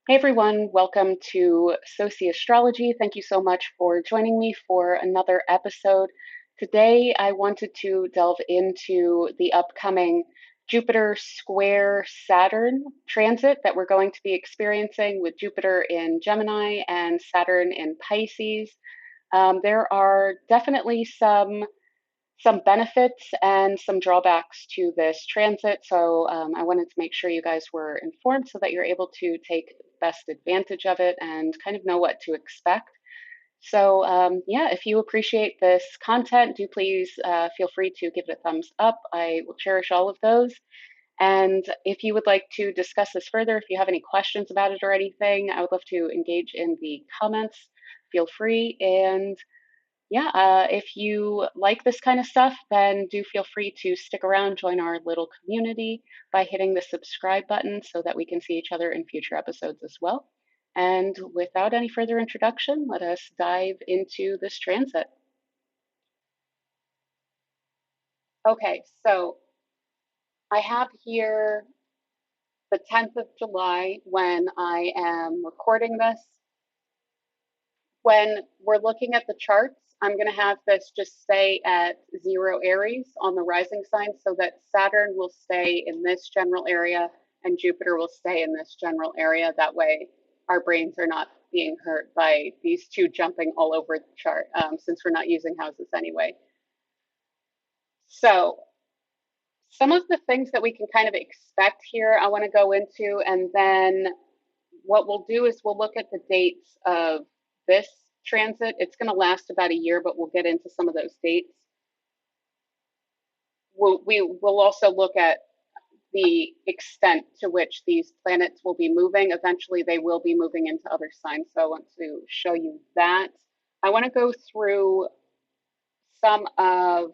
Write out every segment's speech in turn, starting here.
Hey everyone, welcome to Sociastrology. Thank you so much for joining me for another episode. Today, I wanted to delve into the upcoming Jupiter square Saturn transit that we're going to be experiencing with Jupiter in Gemini and Saturn in Pisces. There are definitely some benefits and some drawbacks to this transit. So I wanted to make sure you guys were informed so that you're able to take best advantage of it and kind of know what to expect. So yeah, if you appreciate this content, do please feel free to give it a thumbs up. I will cherish all of those. And if you would like to discuss this further, if you have any questions about it or anything, I would love to engage in the comments. Feel free. And yeah, if you like this kind of stuff, then do feel free to stick around, join our little community by hitting the subscribe button so that we can see each other in future episodes as well. And without any further introduction, let us dive into this transit. Okay, so I have here the 10th of July when I am recording this. When we're looking at the charts, I'm going to have this just stay at 0 Aries on the rising sign so that Saturn will stay in this general area and Jupiter will stay in this general area. That way, our brains are not being hurt by these two jumping all over the chart since we're not using houses anyway. So, some of the things that we can kind of expect here, I want to go into, and then what we'll do is we'll look at the dates of this transit. It's going to last about a year, but we'll get into some of those dates. We'll also look at the extent to which these planets will be moving. Eventually, they will be moving into other signs. So I want to show you that. I want to go through some of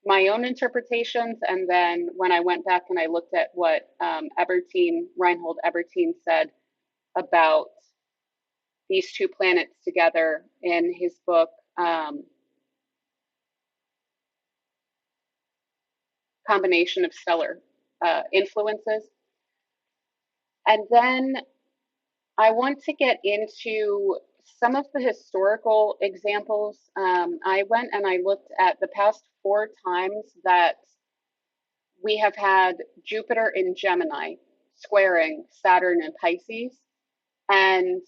my own interpretations, and then when I went back and I looked at what Reinhold Ebertin said about these two planets together in his book, Combination of Stellar Influences. And then I want to get into some of the historical examples. I went and I looked at the past 4 times that we have had Jupiter in Gemini squaring Saturn and Pisces. And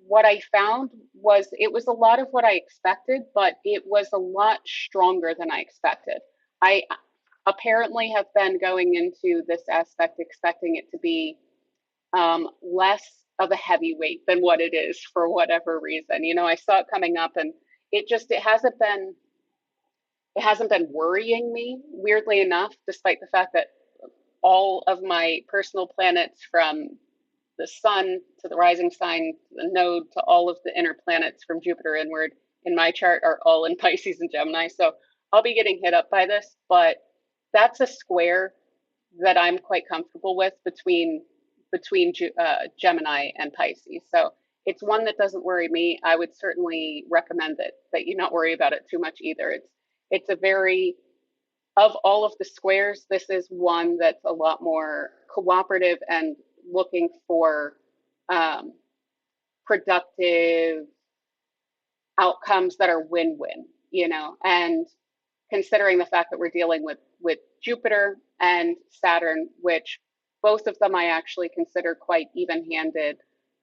what I found was it was a lot of what I expected, but it was a lot stronger than I expected. I apparently have been going into this aspect expecting it to be less of a heavyweight than what it is for whatever reason. You know, I saw it coming up, and it hasn't been worrying me, weirdly enough, despite the fact that all of my personal planets, from the sun to the rising sign to the node to all of the inner planets from Jupiter inward in my chart, are all in Pisces and Gemini. So I'll be getting hit up by this, but that's a square that I'm quite comfortable with between Gemini and Pisces. So it's one that doesn't worry me. I would certainly recommend that you not worry about it too much either. It's a very, of all of the squares, this is one that's a lot more cooperative and looking for productive outcomes that are win-win, you know. And considering the fact that we're dealing with Jupiter and Saturn, which both of them I actually consider quite even-handed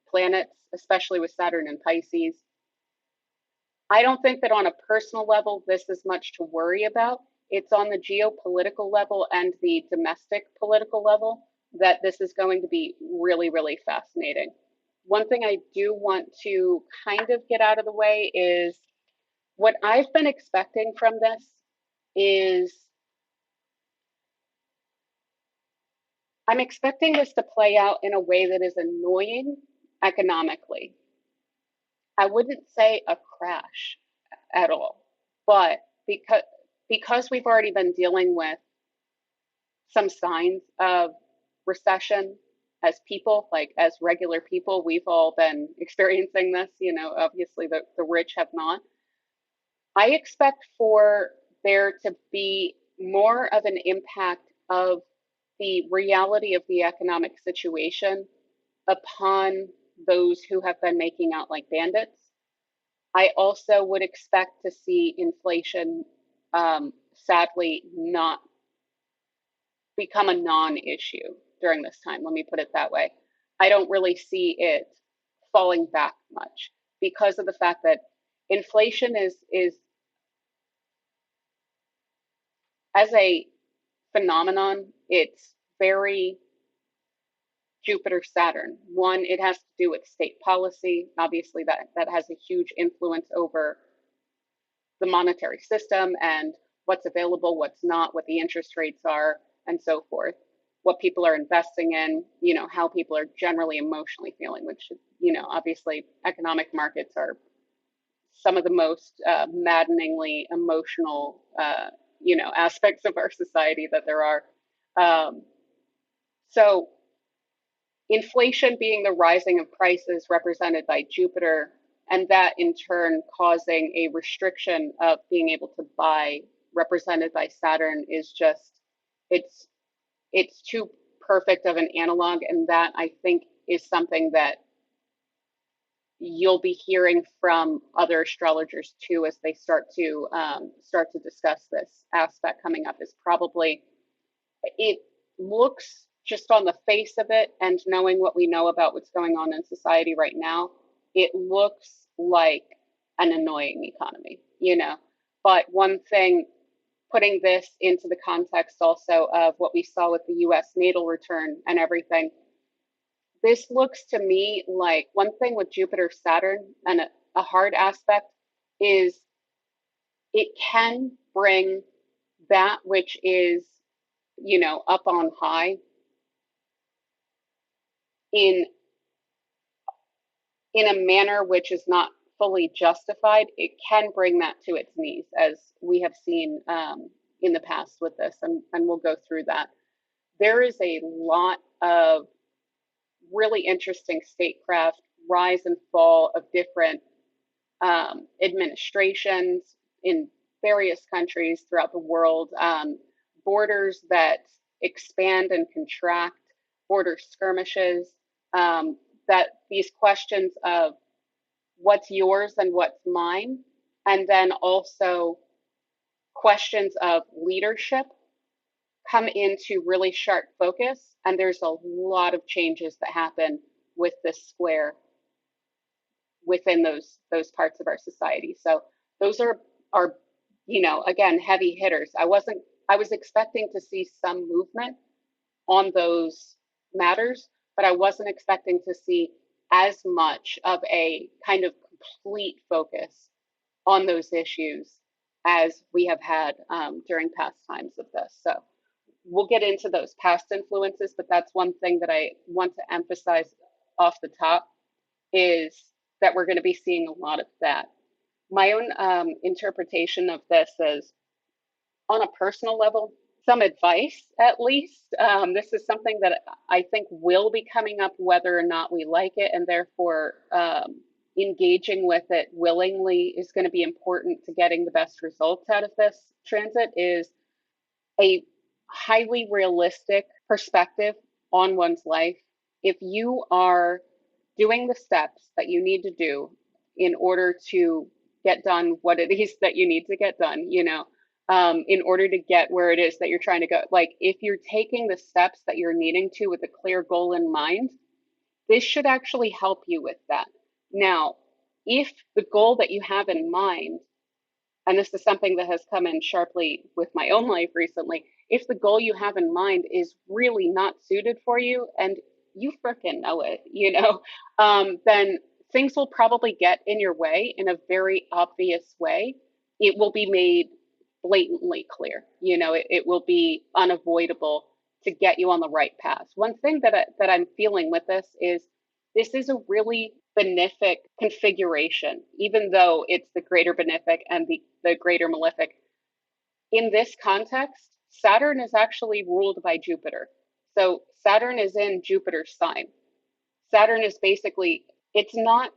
planets, especially with Saturn and Pisces. I don't think that on a personal level this is much to worry about. It's on the geopolitical level and the domestic political level that this is going to be really, really fascinating. One thing I do want to kind of get out of the way is what I've been expecting from this is I'm expecting this to play out in a way that is annoying economically. I wouldn't say a crash at all, but because we've already been dealing with some signs of recession as people, like as regular people, we've all been experiencing this, you know, obviously the rich have not. I expect for there to be more of an impact of the reality of the economic situation upon those who have been making out like bandits. I also would expect to see inflation, sadly, not become a non-issue during this time. Let me put it that way. I don't really see it falling back much because of the fact that inflation is as a phenomenon, it's very Jupiter Saturn. One, it has to do with state policy. Obviously, that has a huge influence over the monetary system and what's available, what's not, what the interest rates are, and so forth. What people are investing in, how people are generally emotionally feeling, which, obviously economic markets are some of the most maddeningly emotional, aspects of our society that there are. So inflation being the rising of prices represented by Jupiter, and that in turn causing a restriction of being able to buy represented by Saturn is just, it's too perfect of an analog. And that, I think, is something that you'll be hearing from other astrologers too, as they start to discuss this aspect coming up. Is probably, it looks, just on the face of it and knowing what we know about what's going on in society right now, it looks like an annoying economy, But one thing, putting this into the context also of what we saw with the US natal return and everything, this looks to me like, one thing with Jupiter Saturn and a hard aspect is it can bring that which is, up on high in a manner which is not fully justified. It can bring that to its knees, as we have seen in the past with this, and we'll go through that. There is a lot of really interesting statecraft, rise and fall of different administrations in various countries throughout the world, borders that expand and contract, border skirmishes, that these questions of what's yours and what's mine, and then also questions of leadership come into really sharp focus. And there's a lot of changes that happen with this square within those parts of our society. So those are again, heavy hitters. I was expecting to see some movement on those matters, but I wasn't expecting to see as much of a kind of complete focus on those issues as we have had during past times of this. So we'll get into those past influences, but that's one thing that I want to emphasize off the top, is that we're going to be seeing a lot of that. My own interpretation of this is, on a personal level, some advice at least. This is something that I think will be coming up whether or not we like it, and therefore engaging with it willingly is going to be important to getting the best results out of this transit. Is a highly realistic perspective on one's life. If you are doing the steps that you need to do in order to get done what it is that you need to get done, in order to get where it is that you're trying to go, like if you're taking the steps that you're needing to with a clear goal in mind, this should actually help you with that. Now, if the goal that you have in mind, and this is something that has come in sharply with my own life recently, if the goal you have in mind is really not suited for you, and you freaking know it, then things will probably get in your way in a very obvious way. It will be made blatantly clear, it will be unavoidable to get you on the right path. One thing that I'm feeling with this is a really benefic configuration, even though it's the greater benefic and the greater malefic. In this context, Saturn is actually ruled by Jupiter. So Saturn is in Jupiter's sign. Saturn is basically, it's not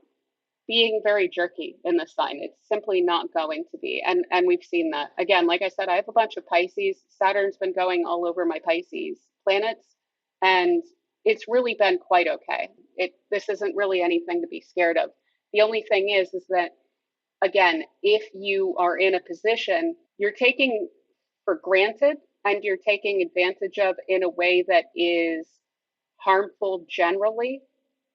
being very jerky in the sign. It's simply not going to be. And we've seen that. Again, like I said, I have a bunch of Pisces. Saturn's been going all over my Pisces planets, and it's really been quite okay. This isn't really anything to be scared of. The only thing is that, again, if you are in a position you're taking for granted and you're taking advantage of in a way that is harmful generally,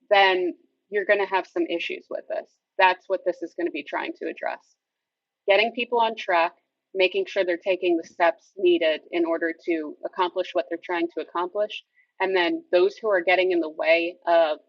then you're going to have some issues with this. That's what this is going to be trying to address. Getting people on track, making sure they're taking the steps needed in order to accomplish what they're trying to accomplish. And then those who are getting in the way of,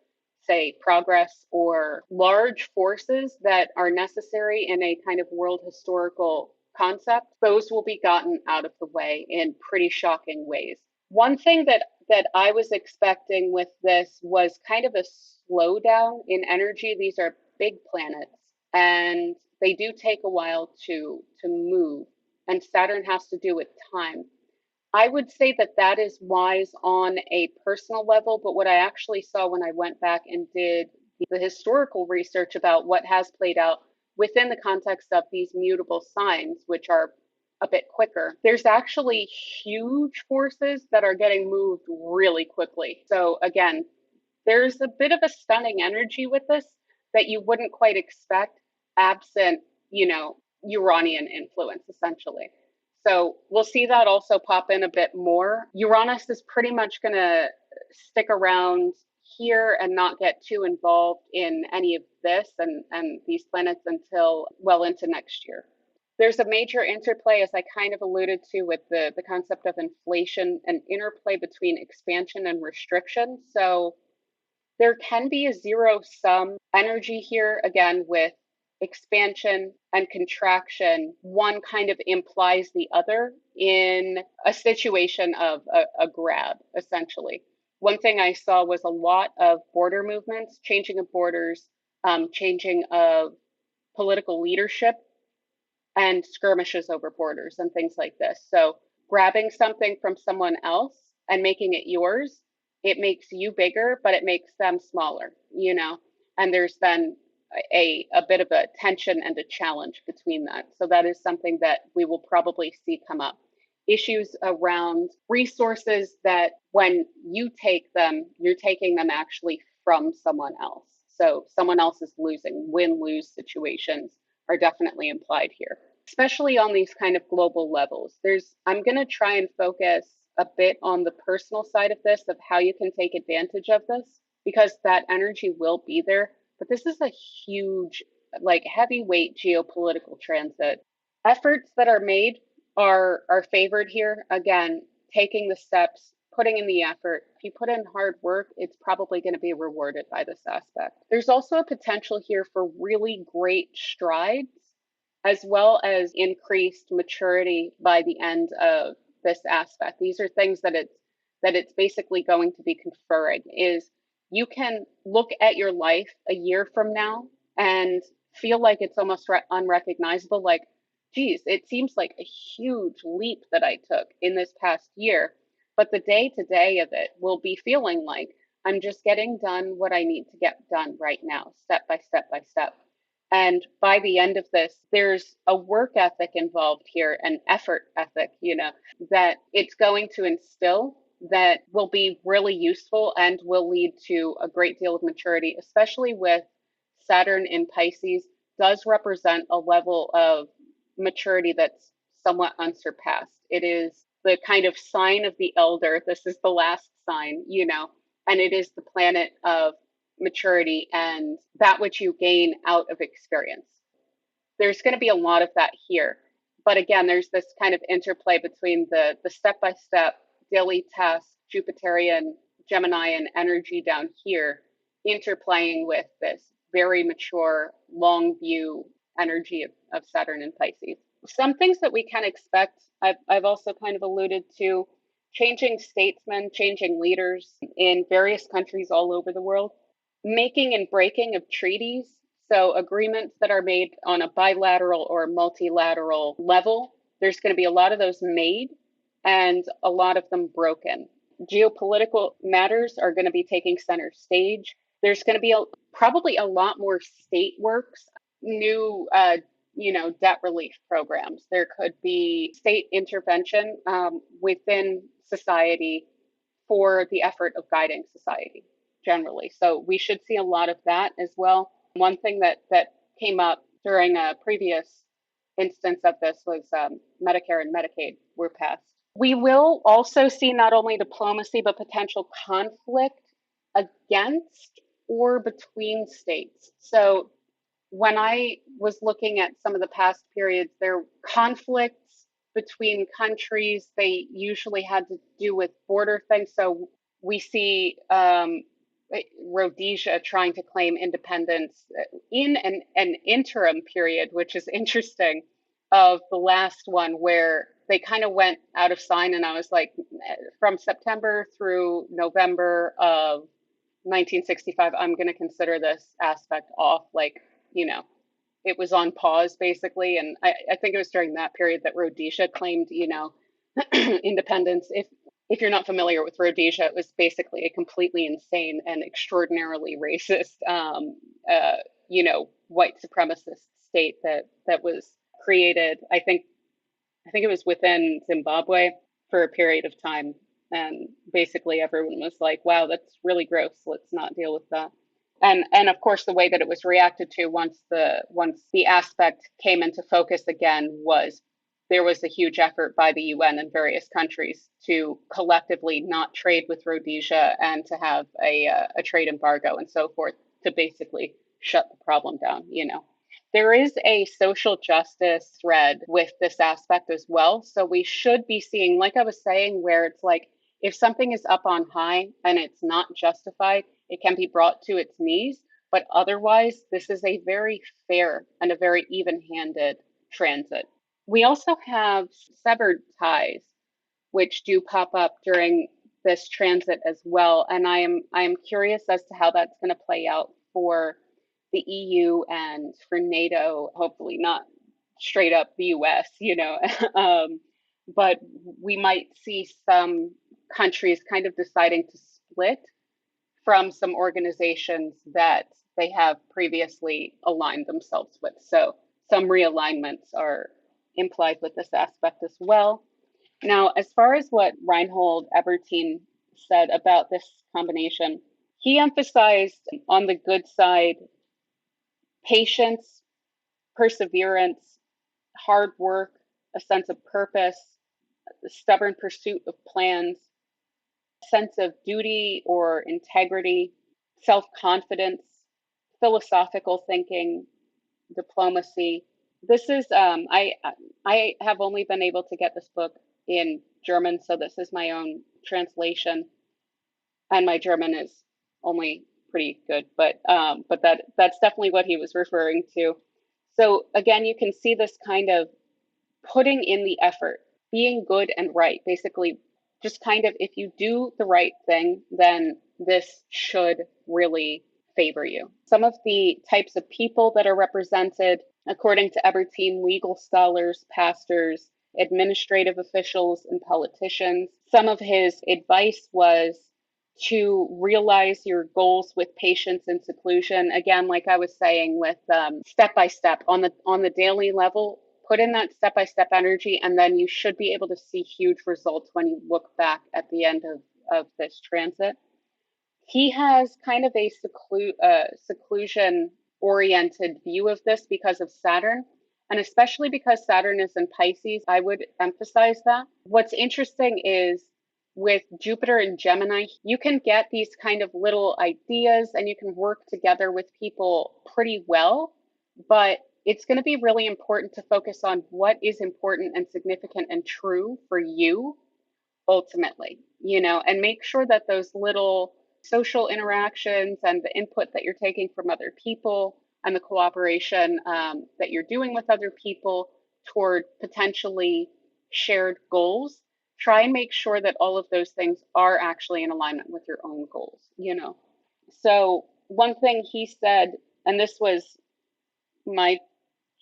say, progress or large forces that are necessary in a kind of world historical concept, those will be gotten out of the way in pretty shocking ways. One thing that I was expecting with this was kind of a slowdown in energy. These are big planets, and they do take a while to move, and Saturn has to do with time. I would say that that is wise on a personal level, but what I actually saw when I went back and did the historical research about what has played out within the context of these mutable signs, which are a bit quicker, there's actually huge forces that are getting moved really quickly. So again, there's a bit of a stunning energy with this that you wouldn't quite expect absent, Uranian influence, essentially. So we'll see that also pop in a bit more. Uranus is pretty much going to stick around here and not get too involved in any of this and these planets until well into next year. There's a major interplay, as I kind of alluded to, with the concept of inflation, an interplay between expansion and restriction. So there can be a zero sum energy here, again, with expansion and contraction. One kind of implies the other in a situation of a grab, essentially. One thing I saw was a lot of border movements, changing of borders, changing of political leadership, and skirmishes over borders and things like this. So grabbing something from someone else and making it yours, it makes you bigger, but it makes them smaller. And there's then a bit of a tension and a challenge between that. So that is something that we will probably see come up. Issues around resources that when you take them, you're taking them actually from someone else. So someone else is losing. Win-lose situations are definitely implied here, especially on these kind of global levels. I'm going to try and focus a bit on the personal side of this, of how you can take advantage of this, because that energy will be there. But this is a huge, like, heavyweight geopolitical transit. Efforts that are made are favored here. Again, taking the steps, putting in the effort. If you put in hard work, it's probably going to be rewarded by this aspect. There's also a potential here for really great strides, as well as increased maturity by the end of this aspect. These are things that it's basically going to be conferring. Is you can look at your life a year from now and feel like it's almost unrecognizable. Like, geez, it seems like a huge leap that I took in this past year. But the day to day of it will be feeling like I'm just getting done what I need to get done right now, step by step by step. And by the end of this, there's a work ethic involved here, an effort ethic, that it's going to instill that will be really useful and will lead to a great deal of maturity, especially with Saturn in Pisces, does represent a level of maturity that's somewhat unsurpassed. It is the kind of sign of the elder. This is the last sign, and it is the planet of maturity and that which you gain out of experience. There's going to be a lot of that here. But again, there's this kind of interplay between the step-by-step daily task, Jupiterian, Gemini, energy down here, interplaying with this very mature, long view energy of Saturn and Pisces. Some things that we can expect, I've also kind of alluded to, changing statesmen, changing leaders in various countries all over the world, making and breaking of treaties. So agreements that are made on a bilateral or multilateral level, there's going to be a lot of those made and a lot of them broken. Geopolitical matters are going to be taking center stage. There's going to be probably a lot more state works, new debt relief programs. There could be state intervention within society for the effort of guiding society. generally. So we should see a lot of that as well. One thing that came up during a previous instance of this was Medicare and Medicaid were passed. We will also see not only diplomacy, but potential conflict against or between states. So when I was looking at some of the past periods, there were conflicts between countries. They usually had to do with border things. So we see Rhodesia trying to claim independence in an interim period, which is interesting, of the last one where they kind of went out of sign. And I was like, from September through November of 1965, I'm going to consider this aspect off. Like, you know, it was on pause basically. And I think it was during that period that Rhodesia claimed, independence. If you're not familiar with Rhodesia, it was basically a completely insane and extraordinarily racist, white supremacist state that was created. I think it was within Zimbabwe for a period of time, and basically everyone was like, "Wow, that's really gross. Let's not deal with that." And of course, the way that it was reacted to once the aspect came into focus again was there was a huge effort by the UN and various countries to collectively not trade with Rhodesia and to have a trade embargo and so forth to basically shut the problem down. There is a social justice thread with this aspect as well. So we should be seeing, like I was saying, where it's like if something is up on high and it's not justified, it can be brought to its knees. But otherwise, this is a very fair and a very even handed transit. We also have severed ties, which do pop up during this transit as well. And I am curious as to how that's going to play out for the EU and for NATO, hopefully not straight up the US, but we might see some countries kind of deciding to split from some organizations that they have previously aligned themselves with. So some realignments are implied with this aspect as well. Now, as far as what Reinhold Ebertin said about this combination, he emphasized on the good side patience, perseverance, hard work, a sense of purpose, the stubborn pursuit of plans, sense of duty or integrity, self-confidence, philosophical thinking, diplomacy. This is I have only been able to get this book in German, so this is my own translation, and my German is only pretty good, but that's definitely what he was referring to. So again, you can see this kind of putting in the effort, being good and right, basically just kind of if you do the right thing, then this should really favor you. Some of the types of people that are represented, according to Ebertin, legal scholars, pastors, administrative officials, and politicians. Some of his advice was to realize your goals with patience and seclusion. Again, like I was saying, with step by step on the daily level, put in that step by step energy, and then you should be able to see huge results when you look back at the end of this transit. He has kind of a seclusion oriented view of this because of Saturn. And especially because Saturn is in Pisces, I would emphasize that. What's interesting is with Jupiter and Gemini, you can get these kind of little ideas and you can work together with people pretty well, but it's going to be really important to focus on what is important and significant and true for you ultimately, and make sure that those little social interactions and the input that you're taking from other people and the cooperation that you're doing with other people toward potentially shared goals, try and make sure that all of those things are actually in alignment with your own goals. So one thing he said, and this was my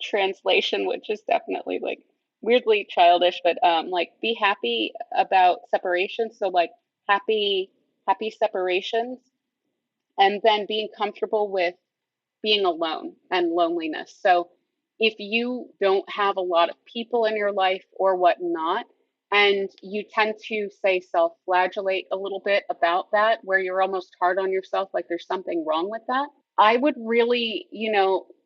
translation, which is definitely like weirdly childish, but like be happy about separation. So like happy separations, and then being comfortable with being alone and loneliness. So if you don't have a lot of people in your life or whatnot, And you tend to say self-flagellate a little bit about that, where you're almost hard on yourself, like there's something wrong with that. I would really,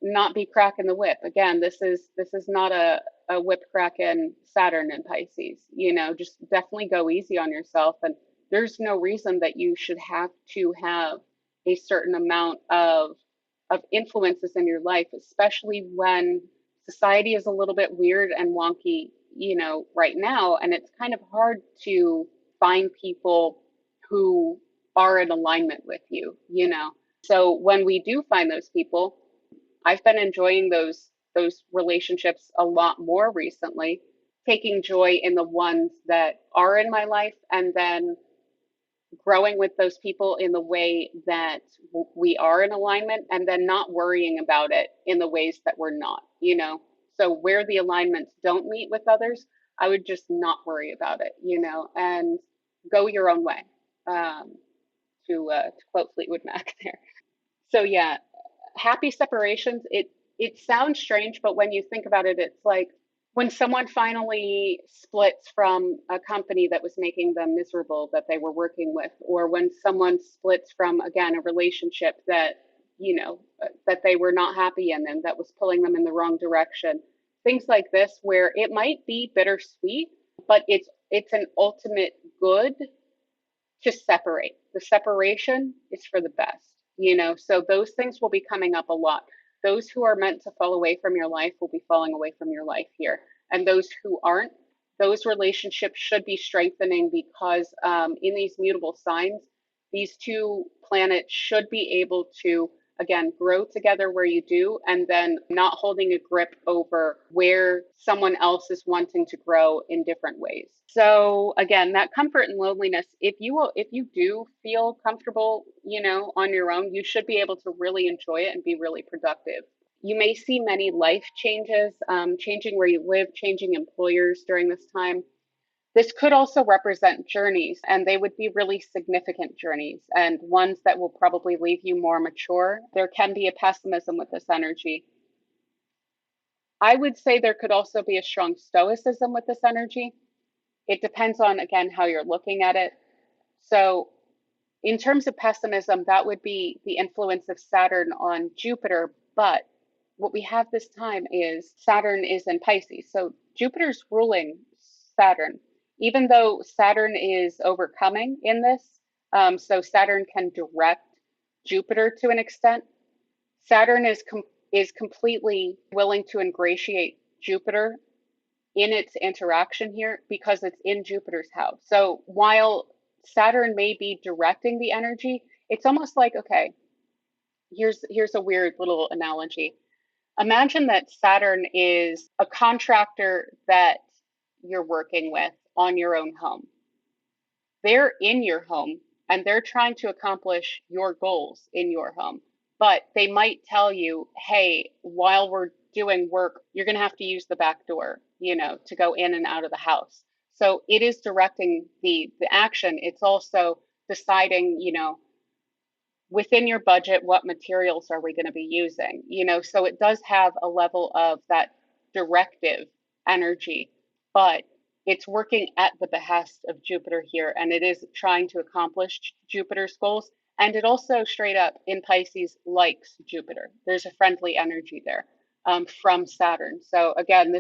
not be cracking the whip. Again, this is not a whip cracking Saturn in Pisces. Just definitely go easy on yourself. And there's no reason that you should have to have a certain amount of influences in your life, especially when society is a little bit weird and wonky, right now. And it's kind of hard to find people who are in alignment with you. So when we do find those people, I've been enjoying those relationships a lot more recently, taking joy in the ones that are in my life, and then growing with those people in the way that we are in alignment, and then not worrying about it in the ways that we're not. So where the alignments don't meet with others, I would just not worry about it, and go your own way. um, to quote Fleetwood Mac there. So yeah, happy separations, it sounds strange, but when you think about it, it's like when someone finally splits from a company that was making them miserable that they were working with, or when someone splits from, again, a relationship that that they were not happy in and that was pulling them in the wrong direction. Things like this, where it might be bittersweet, but it's an ultimate good to separate. The separation is for the best. So those things will be coming up a lot. Those who are meant to fall away from your life will be falling away from your life here. And those who aren't, those relationships should be strengthening, because in these mutable signs, these two planets should be able to, again, grow together where you do, and then not holding a grip over where someone else is wanting to grow in different ways. So again, that comfort and loneliness, if you do feel comfortable, on your own, you should be able to really enjoy it and be really productive. You may see many life changes, changing where you live, changing employers during this time. This could also represent journeys, and they would be really significant journeys, and ones that will probably leave you more mature. There can be a pessimism with this energy. I would say there could also be a strong stoicism with this energy. It depends on, again, how you're looking at it. So, in terms of pessimism, that would be the influence of Saturn on Jupiter. But what we have this time is Saturn is in Pisces. So, Jupiter's ruling Saturn, even though Saturn is overcoming in this. So, Saturn can direct Jupiter to an extent. Saturn is completely willing to ingratiate Jupiter in its interaction here, because it's in Jupiter's house. So while Saturn may be directing the energy, it's almost like, okay, here's a weird little analogy. Imagine that Saturn is a contractor that you're working with on your own home. They're in your home and they're trying to accomplish your goals in your home. But they might tell you, hey, while we're doing work, you're going to have to use the back door, to go in and out of the house. So it is directing the action. It's also deciding, within your budget, what materials are we going to be using? So it does have a level of that directive energy, but it's working at the behest of Jupiter here, and it is trying to accomplish Jupiter's goals. And it also, straight up, in Pisces, likes Jupiter. There's a friendly energy there, from Saturn. So again,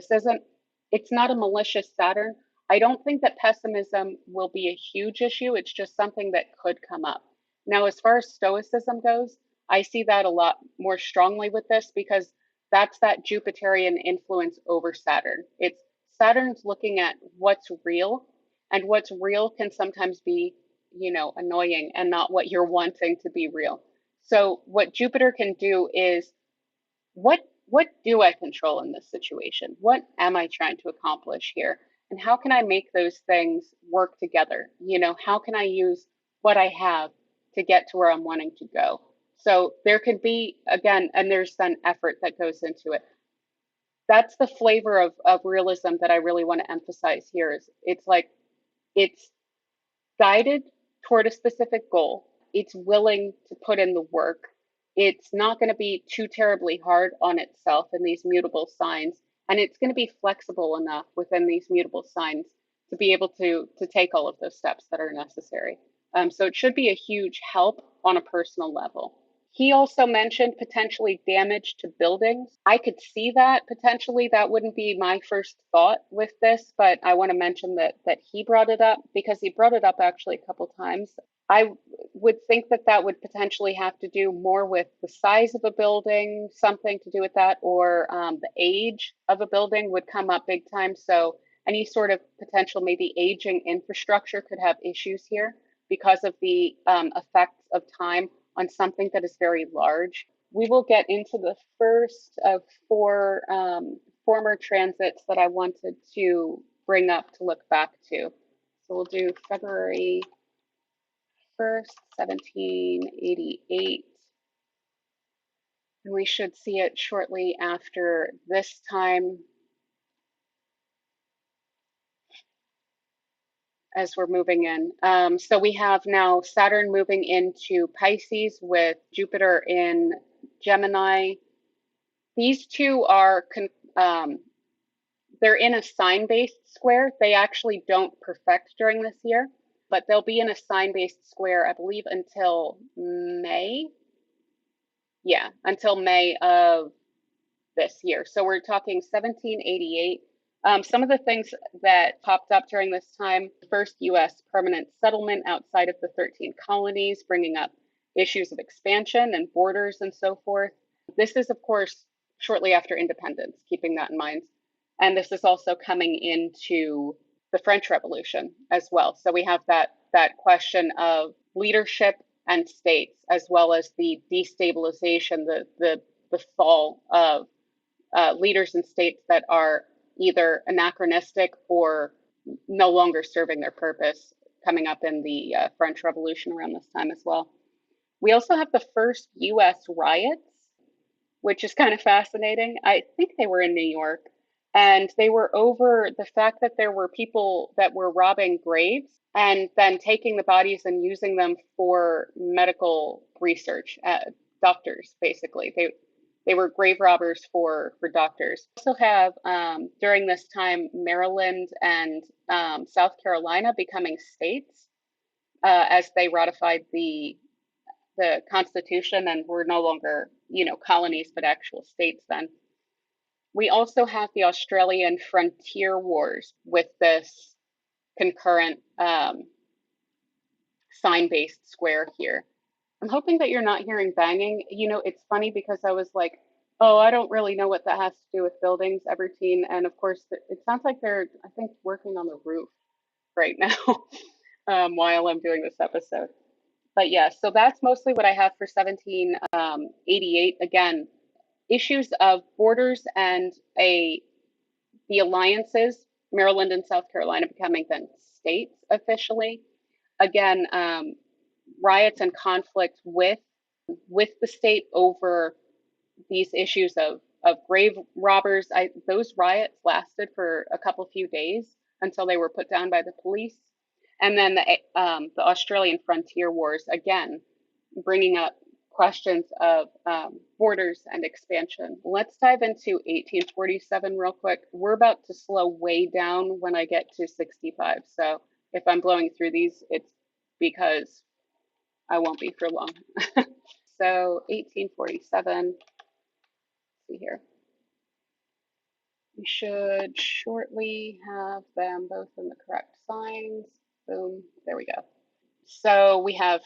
it's not a malicious Saturn. I don't think that pessimism will be a huge issue. It's just something that could come up. Now, as far as stoicism goes, I see that a lot more strongly with this, because that's that Jupiterian influence over Saturn. It's Saturn's looking at what's real, and what's real can sometimes be, annoying and not what you're wanting to be real. So what Jupiter can do is, what do I control in this situation? What am I trying to accomplish here? And how can I make those things work together? How can I use what I have to get to where I'm wanting to go? So there could be, again, and there's an effort that goes into it. That's the flavor of realism that I really want to emphasize here. Is it's like it's guided toward a specific goal. It's willing to put in the work. It's not going to be too terribly hard on itself in these mutable signs. And it's going to be flexible enough within these mutable signs to be able to take all of those steps that are necessary. So it should be a huge help on a personal level. He also mentioned potentially damage to buildings. I could see that potentially. That wouldn't be my first thought with this, but I want to mention that he brought it up because he brought it up actually a couple times. I would think that that would potentially have to do more with the size of a building, something to do with that, or the age of a building would come up big time. So any sort of potential maybe aging infrastructure could have issues here because of the effects of time on something that is very large. We will get into the first of four former transits that I wanted to bring up to look back to. So we'll do February 1st, 1788. And we should see it shortly after this time as we're moving in. So we have now Saturn moving into Pisces with Jupiter in Gemini. These two are, they're in a sign-based square. They actually don't perfect during this year, but they'll be in a sign-based square, I believe, until May. Yeah, until May of this year. So we're talking 1788. Some of the things that popped up during this time: first U.S. permanent settlement outside of the 13 colonies, bringing up issues of expansion and borders and so forth. This is, of course, shortly after independence, keeping that in mind. And this is also coming into the French Revolution as well. So we have that question of leadership and states, as well as the destabilization, the fall of leaders and states that are either anachronistic or no longer serving their purpose, coming up in the French Revolution around this time as well. We also have the first US riots, which is kind of fascinating. I think they were in New York, and they were over the fact that there were people that were robbing graves and then taking the bodies and using them for medical research. Doctors, basically. They were grave robbers for doctors. We also have during this time Maryland and South Carolina becoming states as they ratified the Constitution and were no longer, colonies, but actual states then. We also have the Australian frontier wars with this concurrent sign-based square here. I'm hoping that you're not hearing banging. It's funny because I was like, oh, I don't really know what that has to do with buildings, Evertine. And of course, it sounds like they're, I think, working on the roof right now while I'm doing this episode. But yeah, so that's mostly what I have for 1788. Again, issues of borders and the alliances, Maryland and South Carolina becoming then states officially. Again, riots and conflict with the state over these issues of grave robbers. Those riots lasted for a couple few days until they were put down by the police. And then the Australian frontier wars, again, bringing up questions of borders and expansion. Let's dive into 1847 real quick. We're about to slow way down when I get to 65. So if I'm blowing through these, it's because I won't be for long. So 1847, let's see here. We should shortly have them both in the correct signs. Boom, there we go. So we have,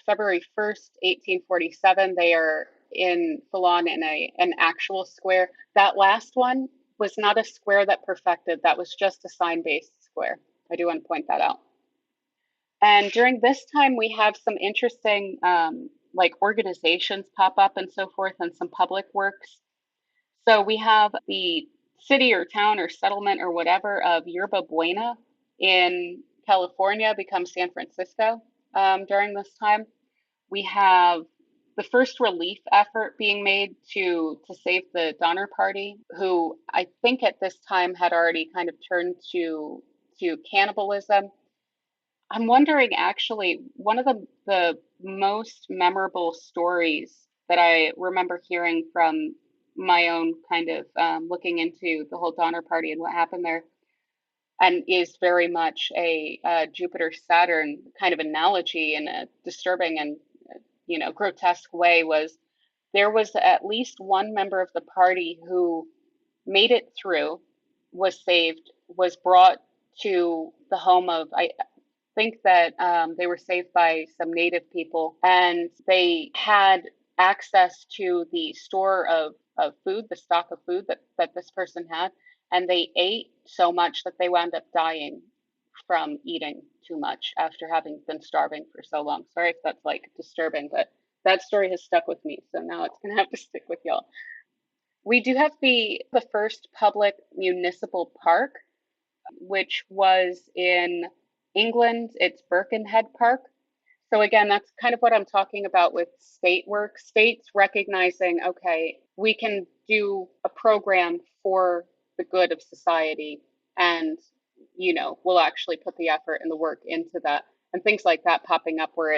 February 1st, 1847, they are in full on in an actual square. That last one was not a square that perfected, that was just a sign-based square. I do want to point that out. And during this time, we have some interesting like organizations pop up and so forth, and some public works. So we have the city or town or settlement or whatever of Yerba Buena in California becomes San Francisco during this time. We have the first relief effort being made to save the Donner Party, who I think at this time had already kind of turned to cannibalism. I'm wondering, actually, one of the most memorable stories that I remember hearing from my own kind of looking into the whole Donner Party and what happened there and is very much a Jupiter-Saturn kind of analogy in a disturbing and grotesque way. Was there was at least one member of the party who made it through, was saved, was brought to the home of, I think that they were saved by some native people, and they had access to the store of food, the stock of food that this person had, and they ate so much that they wound up dying from eating too much after having been starving for so long. Sorry if that's like disturbing, but that story has stuck with me, so now it's gonna have to stick with y'all. We do have the first public municipal park, which was in England. It's Birkenhead Park. So again, that's kind of what I'm talking about with state work. States recognizing, okay, we can do a program for the good of society, and we'll actually put the effort and the work into that. And things like that popping up where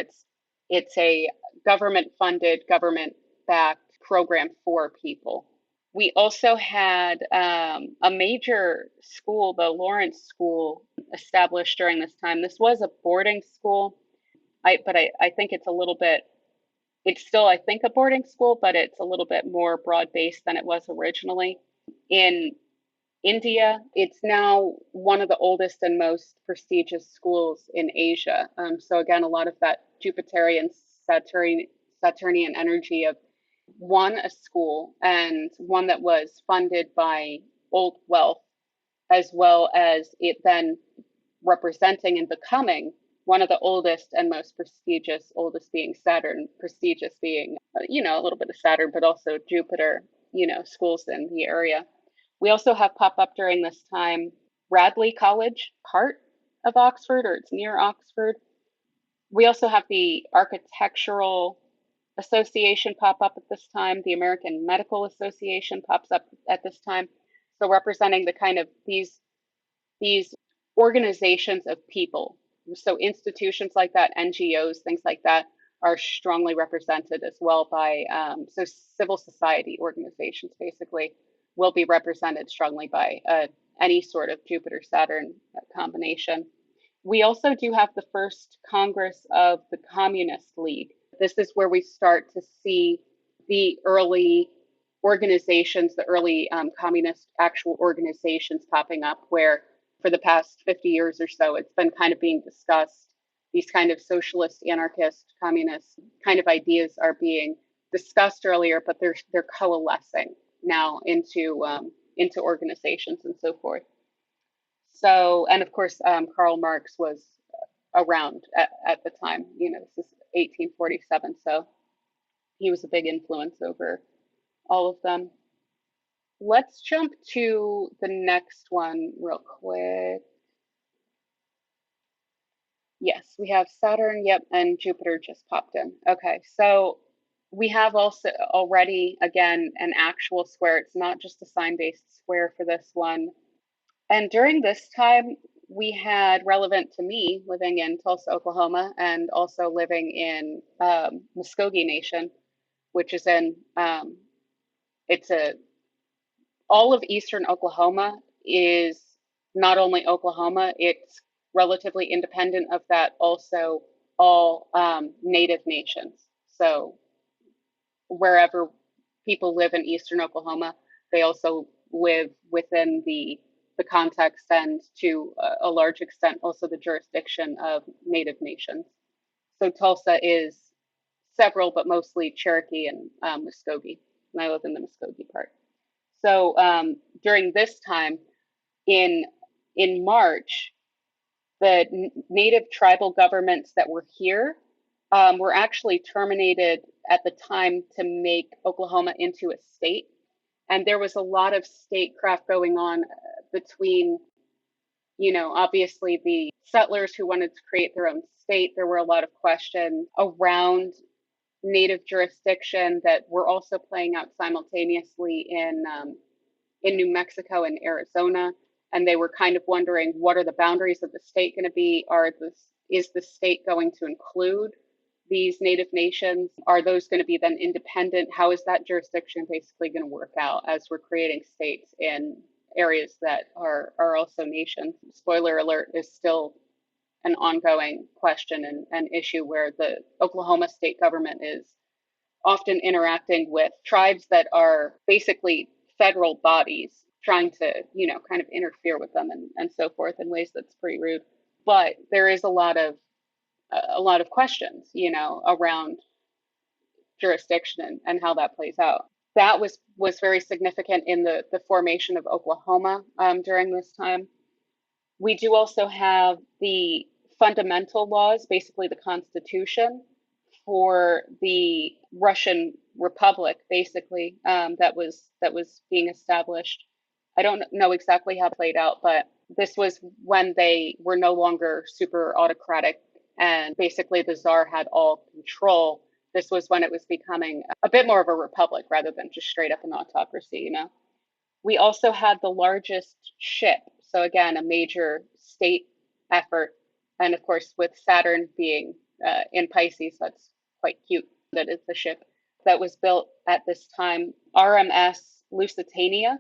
it's a government funded, government backed program for people. We also had a major school, the Lawrence School, established during this time. This was a boarding school, but I think it's a little bit, it's still, I think, a boarding school, but it's a little bit more broad based than it was originally. In India, it's now one of the oldest and most prestigious schools in Asia. So again, a lot of that Jupiterian Saturnian energy of one, a school, and one that was funded by old wealth, as well as it then representing and becoming one of the oldest and most prestigious, oldest being Saturn, prestigious being, a little bit of Saturn, but also Jupiter, schools in the area. We also have pop up during this time Radley College, part of Oxford, or it's near Oxford. We also have the Architectural Association pop up at this time. The American Medical Association pops up at this time. So representing the kind of these organizations of people. So institutions like that, NGOs, things like that, are strongly represented as well by so civil society organizations basically will be represented strongly by any sort of Jupiter Saturn combination. We also do have the first Congress of the Communist League. This is where we start to see the early organizations, the early communist actual organizations popping up, where for the past 50 years or so, it's been kind of being discussed. These kind of socialist, anarchist, communist kind of ideas are being discussed earlier, but they're coalescing now into organizations and so forth. So, and of course, Karl Marx was around at the time. This is 1847, so he was a big influence over all of them. Let's jump to the next one real quick. Yes, we have Saturn, yep, and Jupiter just popped in. Okay, so we have also already, again, an actual square. It's not just a sign-based square for this one. And during this time, we had, relevant to me, living in Tulsa, Oklahoma, and also living in Muskogee Nation, which is in, it's a, all of eastern Oklahoma is not only Oklahoma, it's relatively independent of that, also all native nations. So wherever people live in eastern Oklahoma, they also live within the context and to a large extent also the jurisdiction of native nations. So Tulsa is several, but mostly Cherokee and Muskogee, and I live in the Muskogee part. So during this time, in March, the native tribal governments that were here were actually terminated at the time to make Oklahoma into a state. And there was a lot of statecraft going on between, obviously the settlers who wanted to create their own state. There were a lot of questions around native jurisdiction that were also playing out simultaneously in New Mexico and Arizona. And they were kind of wondering, what are the boundaries of the state going to be? Is the state going to include these native nations? Are those going to be then independent? How is that jurisdiction basically going to work out as we're creating states in areas that are also nations. Spoiler alert, is still an ongoing question and issue where the Oklahoma state government is often interacting with tribes that are basically federal bodies, trying to, kind of interfere with them and so forth in ways that's pretty rude. But there is a lot of questions, around jurisdiction and how that plays out. That was very significant in the formation of Oklahoma during this time. We do also have the fundamental laws, basically the Constitution for the Russian Republic, basically, that was being established. I don't know exactly how it played out, but this was when they were no longer super autocratic and basically the Tsar had all control. This was when it was becoming a bit more of a republic rather than just straight up an autocracy. We also had the largest ship. So, again, a major state effort. And of course, with Saturn being in Pisces, that's quite cute that it's a ship that was built at this time, RMS Lusitania.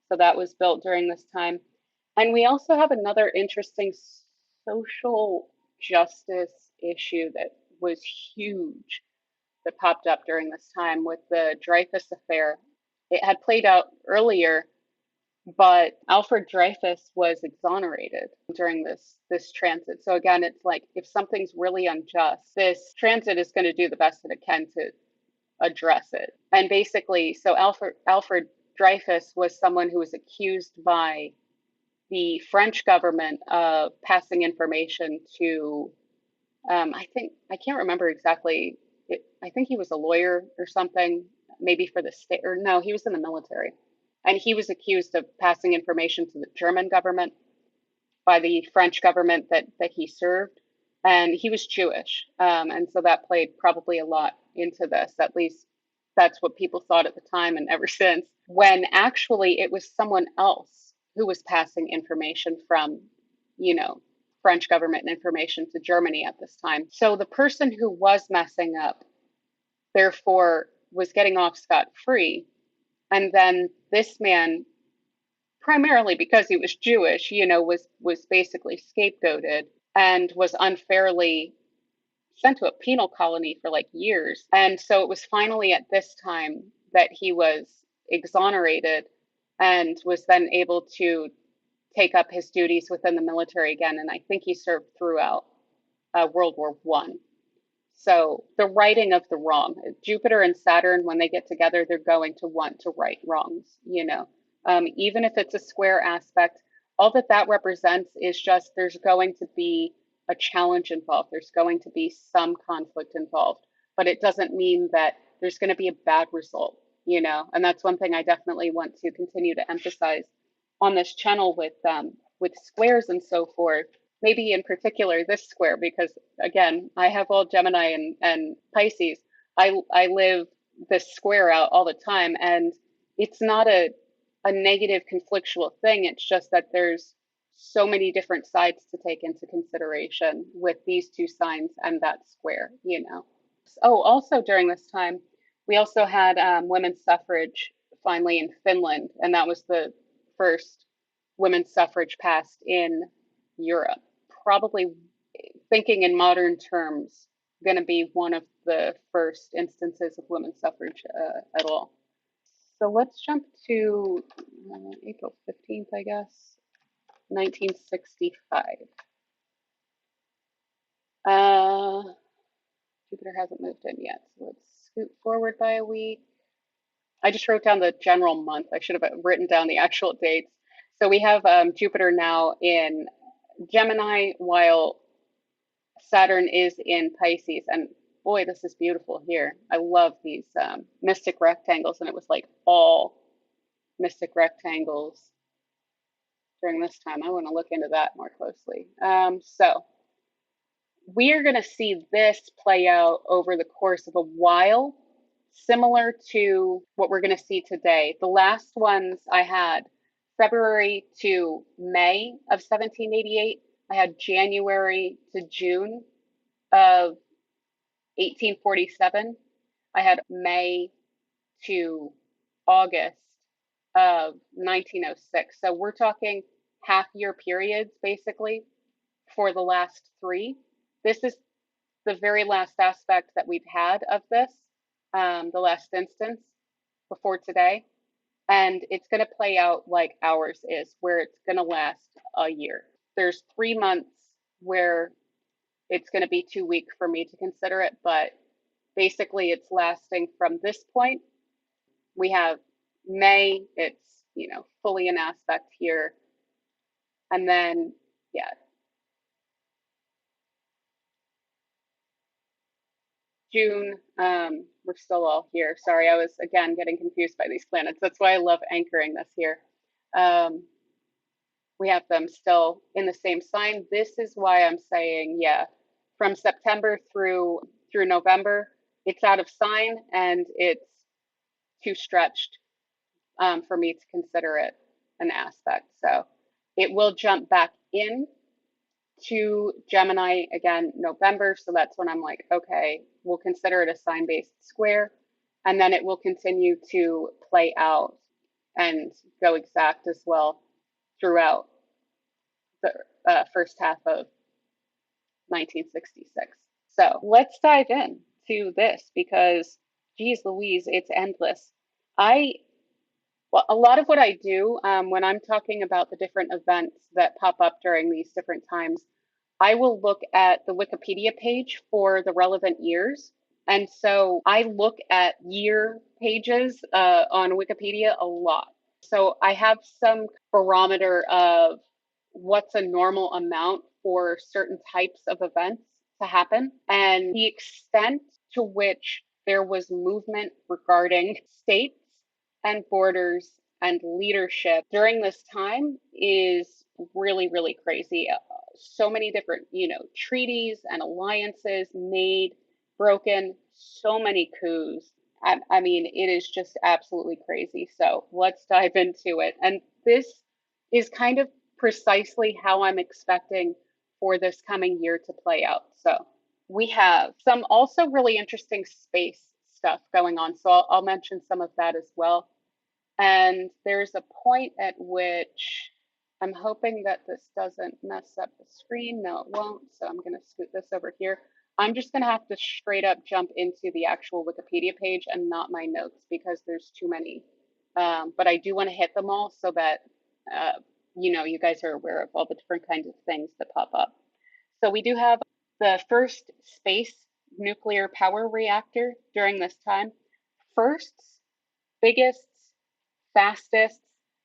So, that was built during this time. And we also have another interesting social justice issue that was huge that popped up during this time with the Dreyfus affair. It had played out earlier, but Alfred Dreyfus was exonerated during this transit. So again, it's like if something's really unjust, this transit is going to do the best that it can to address it. And basically, so Alfred Dreyfus was someone who was accused by the French government of passing information to, I can't remember exactly. I think he was a lawyer or something, maybe for the state, or no, he was in the military. And he was accused of passing information to the German government by the French government that he served. And he was Jewish. And so that played probably a lot into this. At least that's what people thought at the time and ever since, when actually it was someone else who was passing information from, French government information to Germany at this time. So the person who was messing up, therefore, was getting off scot free. And then this man, primarily because he was Jewish, was basically scapegoated and was unfairly sent to a penal colony for like years. And so it was finally at this time that he was exonerated and was then able to take up his duties within the military again. And I think he served throughout World War I. So the righting of the wrong, Jupiter and Saturn, when they get together, they're going to want to right wrongs. Even if it's a square aspect, all that represents is just there's going to be a challenge involved. There's going to be some conflict involved, but it doesn't mean that there's going to be a bad result. And that's one thing I definitely want to continue to emphasize on this channel with squares and so forth. Maybe in particular this square, because again, I have all Gemini and Pisces. I live this square out all the time, and it's not a negative conflictual thing. It's just that there's so many different sides to take into consideration with these two signs and that square. Oh, also during this time, we also had women's suffrage finally in Finland, and that was the first women's suffrage passed in Europe. Probably, thinking in modern terms, going to be one of the first instances of women's suffrage at all. So let's jump to April 15th, I guess, 1965. Jupiter hasn't moved in yet, so let's scoot forward by a week. I just wrote down the general month. I should have written down the actual dates. So we have Jupiter now in Gemini, while Saturn is in Pisces. And boy, this is beautiful here. I love these mystic rectangles, and it was like all mystic rectangles during this time. I want to look into that more closely. So we are going to see this play out over the course of a while, similar to what we're going to see today. The last ones I had February to May of 1788. I had January to June of 1847. I had May to August of 1906. So we're talking half-year periods, basically, for the last three. This is the very last aspect that we've had of this, the last instance before today. And it's going to play out like ours is, where it's going to last a year. There's 3 months where it's going to be too weak for me to consider it, but basically it's lasting from this point. We have May, it's, fully in aspect here. And then, yeah, June, we're still all here. Sorry, I was again getting confused by these planets. That's why I love anchoring this here. Um, we have them still in the same sign. This is why I'm saying, yeah, from September through November, it's out of sign and it's too stretched for me to consider it an aspect. So it will jump back in to Gemini again November. So that's when I'm like, okay, we'll consider it a sign-based square. And then it will continue to play out and go exact as well throughout the first half of 1966. So let's dive in to this because, geez Louise, it's endless. Well, a lot of what I do when I'm talking about the different events that pop up during these different times, I will look at the Wikipedia page for the relevant years. And so I look at year pages on Wikipedia a lot. So I have some barometer of what's a normal amount for certain types of events to happen and the extent to which there was movement regarding states and borders and leadership during this time is really, really crazy. So many different, treaties and alliances made, broken, so many coups. I mean, it is just absolutely crazy. So let's dive into it. And this is kind of precisely how I'm expecting for this coming year to play out. So we have some also really interesting space stuff going on. So I'll mention some of that as well. And there's a point at which I'm hoping that this doesn't mess up the screen. No, it won't. So I'm going to scoot this over here. I'm just going to have to straight up jump into the actual Wikipedia page and not my notes because there's too many. But I do want to hit them all so that, you guys are aware of all the different kinds of things that pop up. So we do have the first space nuclear power reactor during this time. Firsts, biggest, fastest,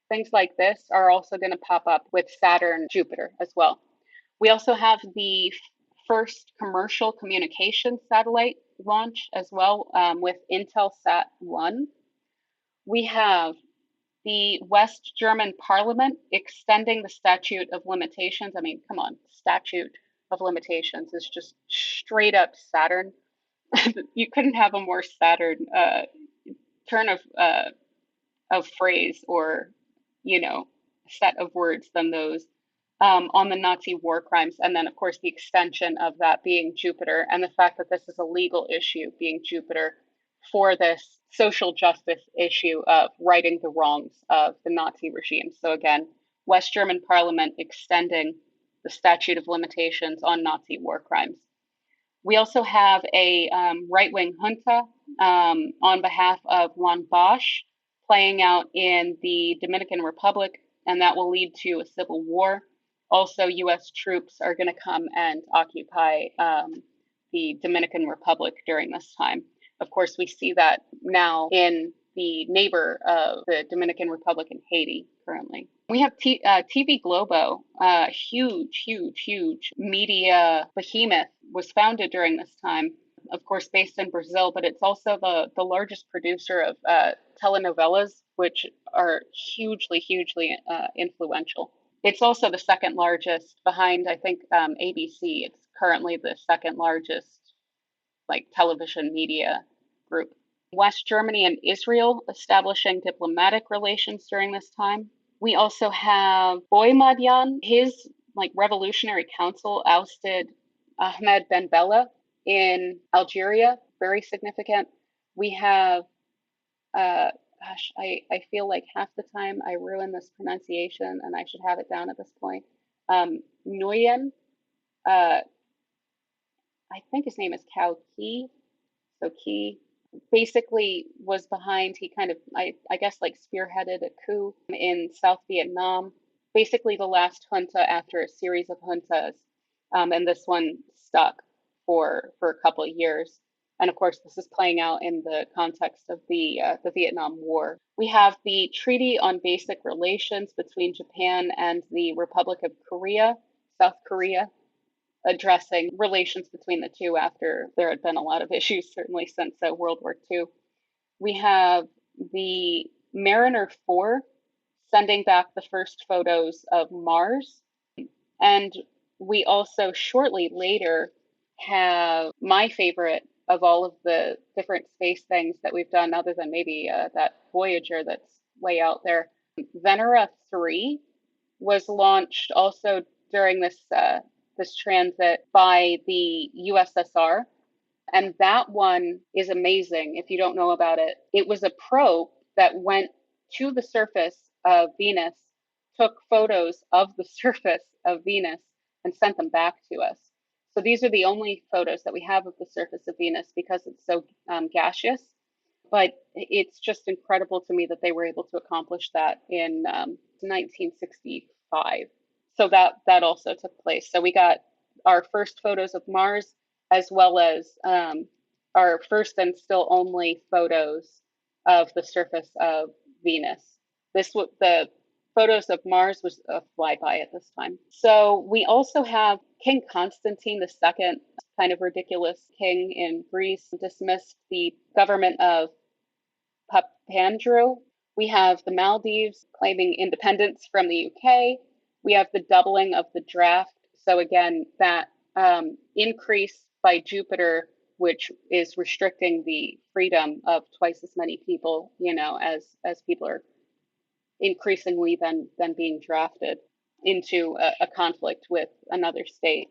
things like this are also going to pop up with Saturn, Jupiter as well. We also have the first commercial communication satellite launch as well with Intelsat 1. We have the West German Parliament extending the statute of limitations. I mean, come on, statute of limitations is just straight up Saturn. You couldn't have a more Saturn turn of phrase or, set of words than those on the Nazi war crimes. And then, of course, the extension of that being Jupiter and the fact that this is a legal issue being Jupiter for this social justice issue of righting the wrongs of the Nazi regime. So again, West German Parliament extending the statute of limitations on Nazi war crimes. We also have a right-wing junta on behalf of Juan Bosch playing out in the Dominican Republic, and that will lead to a civil war. Also, U.S. troops are going to come and occupy the Dominican Republic during this time. Of course, we see that now in the neighbor of the Dominican Republic in Haiti currently. We have TV Globo, huge media behemoth, was founded during this time, of course, based in Brazil, but it's also the largest producer of telenovelas, which are hugely influential. It's also the second largest behind, I think, ABC. It's currently the second largest television media group. West Germany and Israel establishing diplomatic relations during this time. We also have Boumediene. His revolutionary council ousted Ahmed Ben Bella in Algeria, very significant. We have gosh, I feel like half the time I ruin this pronunciation and I should have it down at this point. Nguyen, uh, I think his name is Cao Ki. So Ki basically was behind, he kind of, I guess, like spearheaded a coup in South Vietnam, basically the last junta after a series of juntas. And this one stuck for a couple of years. And of course, this is playing out in the context of the Vietnam War. We have the Treaty on Basic Relations between Japan and the Republic of Korea, South Korea, addressing relations between the two after there had been a lot of issues, certainly since World War II. We have the Mariner 4 sending back the first photos of Mars. And we also shortly later have my favorite of all of the different space things that we've done, other than maybe that Voyager that's way out there. Venera 3 was launched also during this transit by the USSR, and that one is amazing. If you don't know about it, it was a probe that went to the surface of Venus, took photos of the surface of Venus, and sent them back to us. So these are the only photos that we have of the surface of Venus because it's so gaseous. But it's just incredible to me that they were able to accomplish that in 1965. So that also took place. So we got our first photos of Mars, as well as our first and still only photos of the surface of Venus. The photos of Mars was a flyby at this time. So we also have King Constantine II, kind of ridiculous king in Greece, dismissed the government of Papandreou. We have the Maldives claiming independence from the UK. We have the doubling of the draft. So again, that increase by Jupiter, which is restricting the freedom of twice as many people, as people are increasingly then being drafted into a conflict with another state.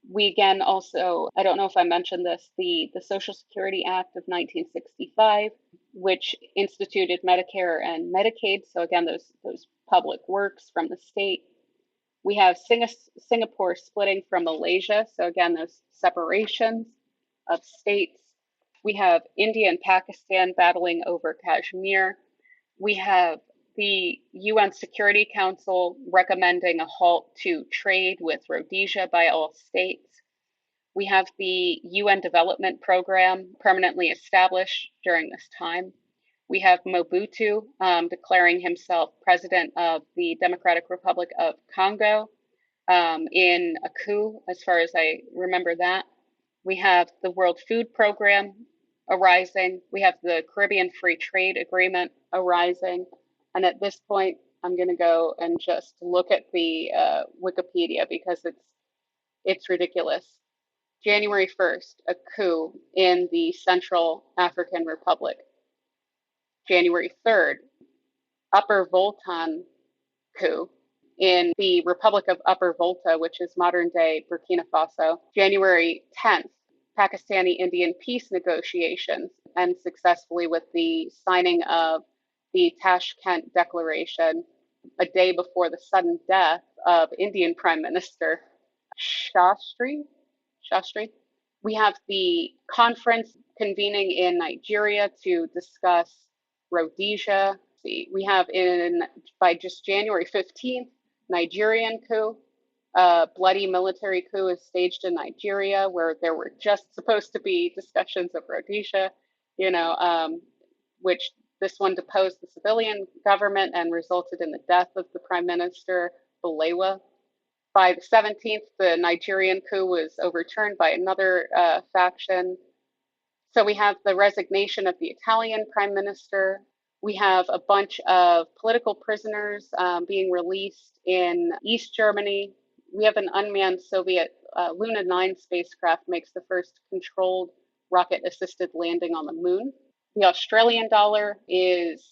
We again also, I don't know if I mentioned this, the Social Security Act of 1965, which instituted Medicare and Medicaid. So again, those public works from the state. We have Singapore splitting from Malaysia. So again, those separations of states. We have India and Pakistan battling over Kashmir. We have the UN Security Council recommending a halt to trade with Rhodesia by all states. We have the UN Development Program permanently established during this time. We have Mobutu declaring himself president of the Democratic Republic of Congo in a coup, as far as I remember that. We have the World Food Program arising. We have the Caribbean Free Trade Agreement arising. And at this point, I'm going to go and just look at the Wikipedia because it's ridiculous. January 1st, a coup in the Central African Republic. January 3rd, Upper Voltan coup in the Republic of Upper Volta, which is modern day Burkina Faso. January 10th, Pakistani Indian peace negotiations end successfully with the signing of the Tashkent Declaration a day before the sudden death of Indian Prime Minister Shastri. We have the conference convening in Nigeria to discuss Rhodesia. We have by just January 15th, Nigerian coup. A bloody military coup is staged in Nigeria where there were just supposed to be discussions of Rhodesia, which this one deposed the civilian government and resulted in the death of the prime minister, Balewa. By the 17th, the Nigerian coup was overturned by another faction. So we have the resignation of the Italian prime minister. We have a bunch of political prisoners being released in East Germany. We have an unmanned Soviet Luna 9 spacecraft makes the first controlled rocket-assisted landing on the moon. The Australian dollar is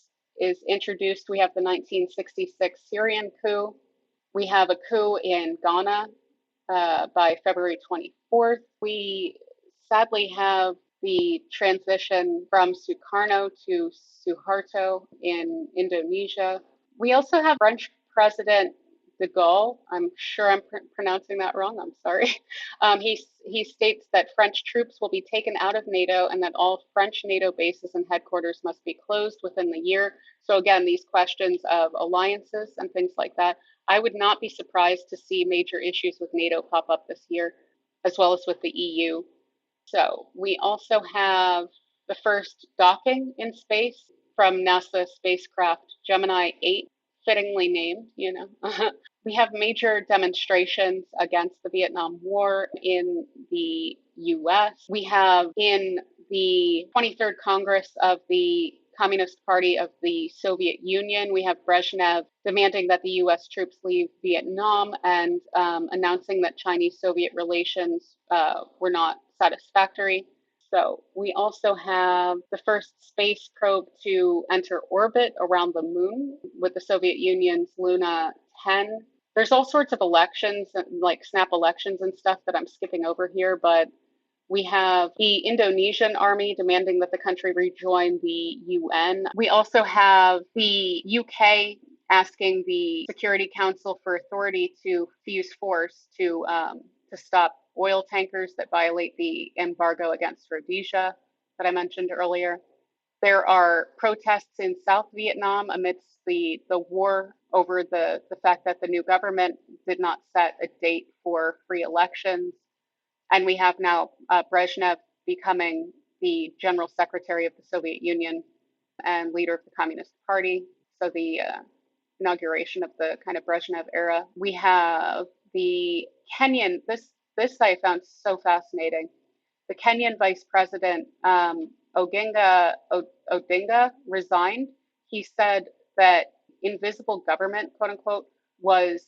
introduced. We have the 1966 Syrian coup. We have a coup in Ghana by February 24th. We sadly have the transition from Sukarno to Suharto in Indonesia. We also have French President de Gaulle. I'm sure I'm pronouncing that wrong. I'm sorry. He states that French troops will be taken out of NATO and that all French NATO bases and headquarters must be closed within the year. So again, these questions of alliances and things like that, I would not be surprised to see major issues with NATO pop up this year, as well as with the EU. So we also have the first docking in space from NASA spacecraft Gemini 8, fittingly named, you know. We have major demonstrations against the Vietnam War in the US. We have in the 23rd Congress of the Communist Party of the Soviet Union, we have Brezhnev demanding that the US troops leave Vietnam and announcing that Chinese-Soviet relations were not satisfactory. So we also have the first space probe to enter orbit around the moon with the Soviet Union's Luna 10. There's all sorts of elections, like snap elections and stuff that I'm skipping over here, but we have the Indonesian army demanding that the country rejoin the UN. We also have the UK asking the Security Council for authority to use force to stop oil tankers that violate the embargo against Rhodesia that I mentioned earlier. There are protests in South Vietnam amidst the war over the fact that the new government did not set a date for free elections. And we have now Brezhnev becoming the general secretary of the Soviet Union and leader of the Communist Party. So the inauguration of the kind of Brezhnev era. We have the Kenyan, this I found so fascinating. The Kenyan vice president, Oginga Odinga, resigned. He said that invisible government, quote unquote, was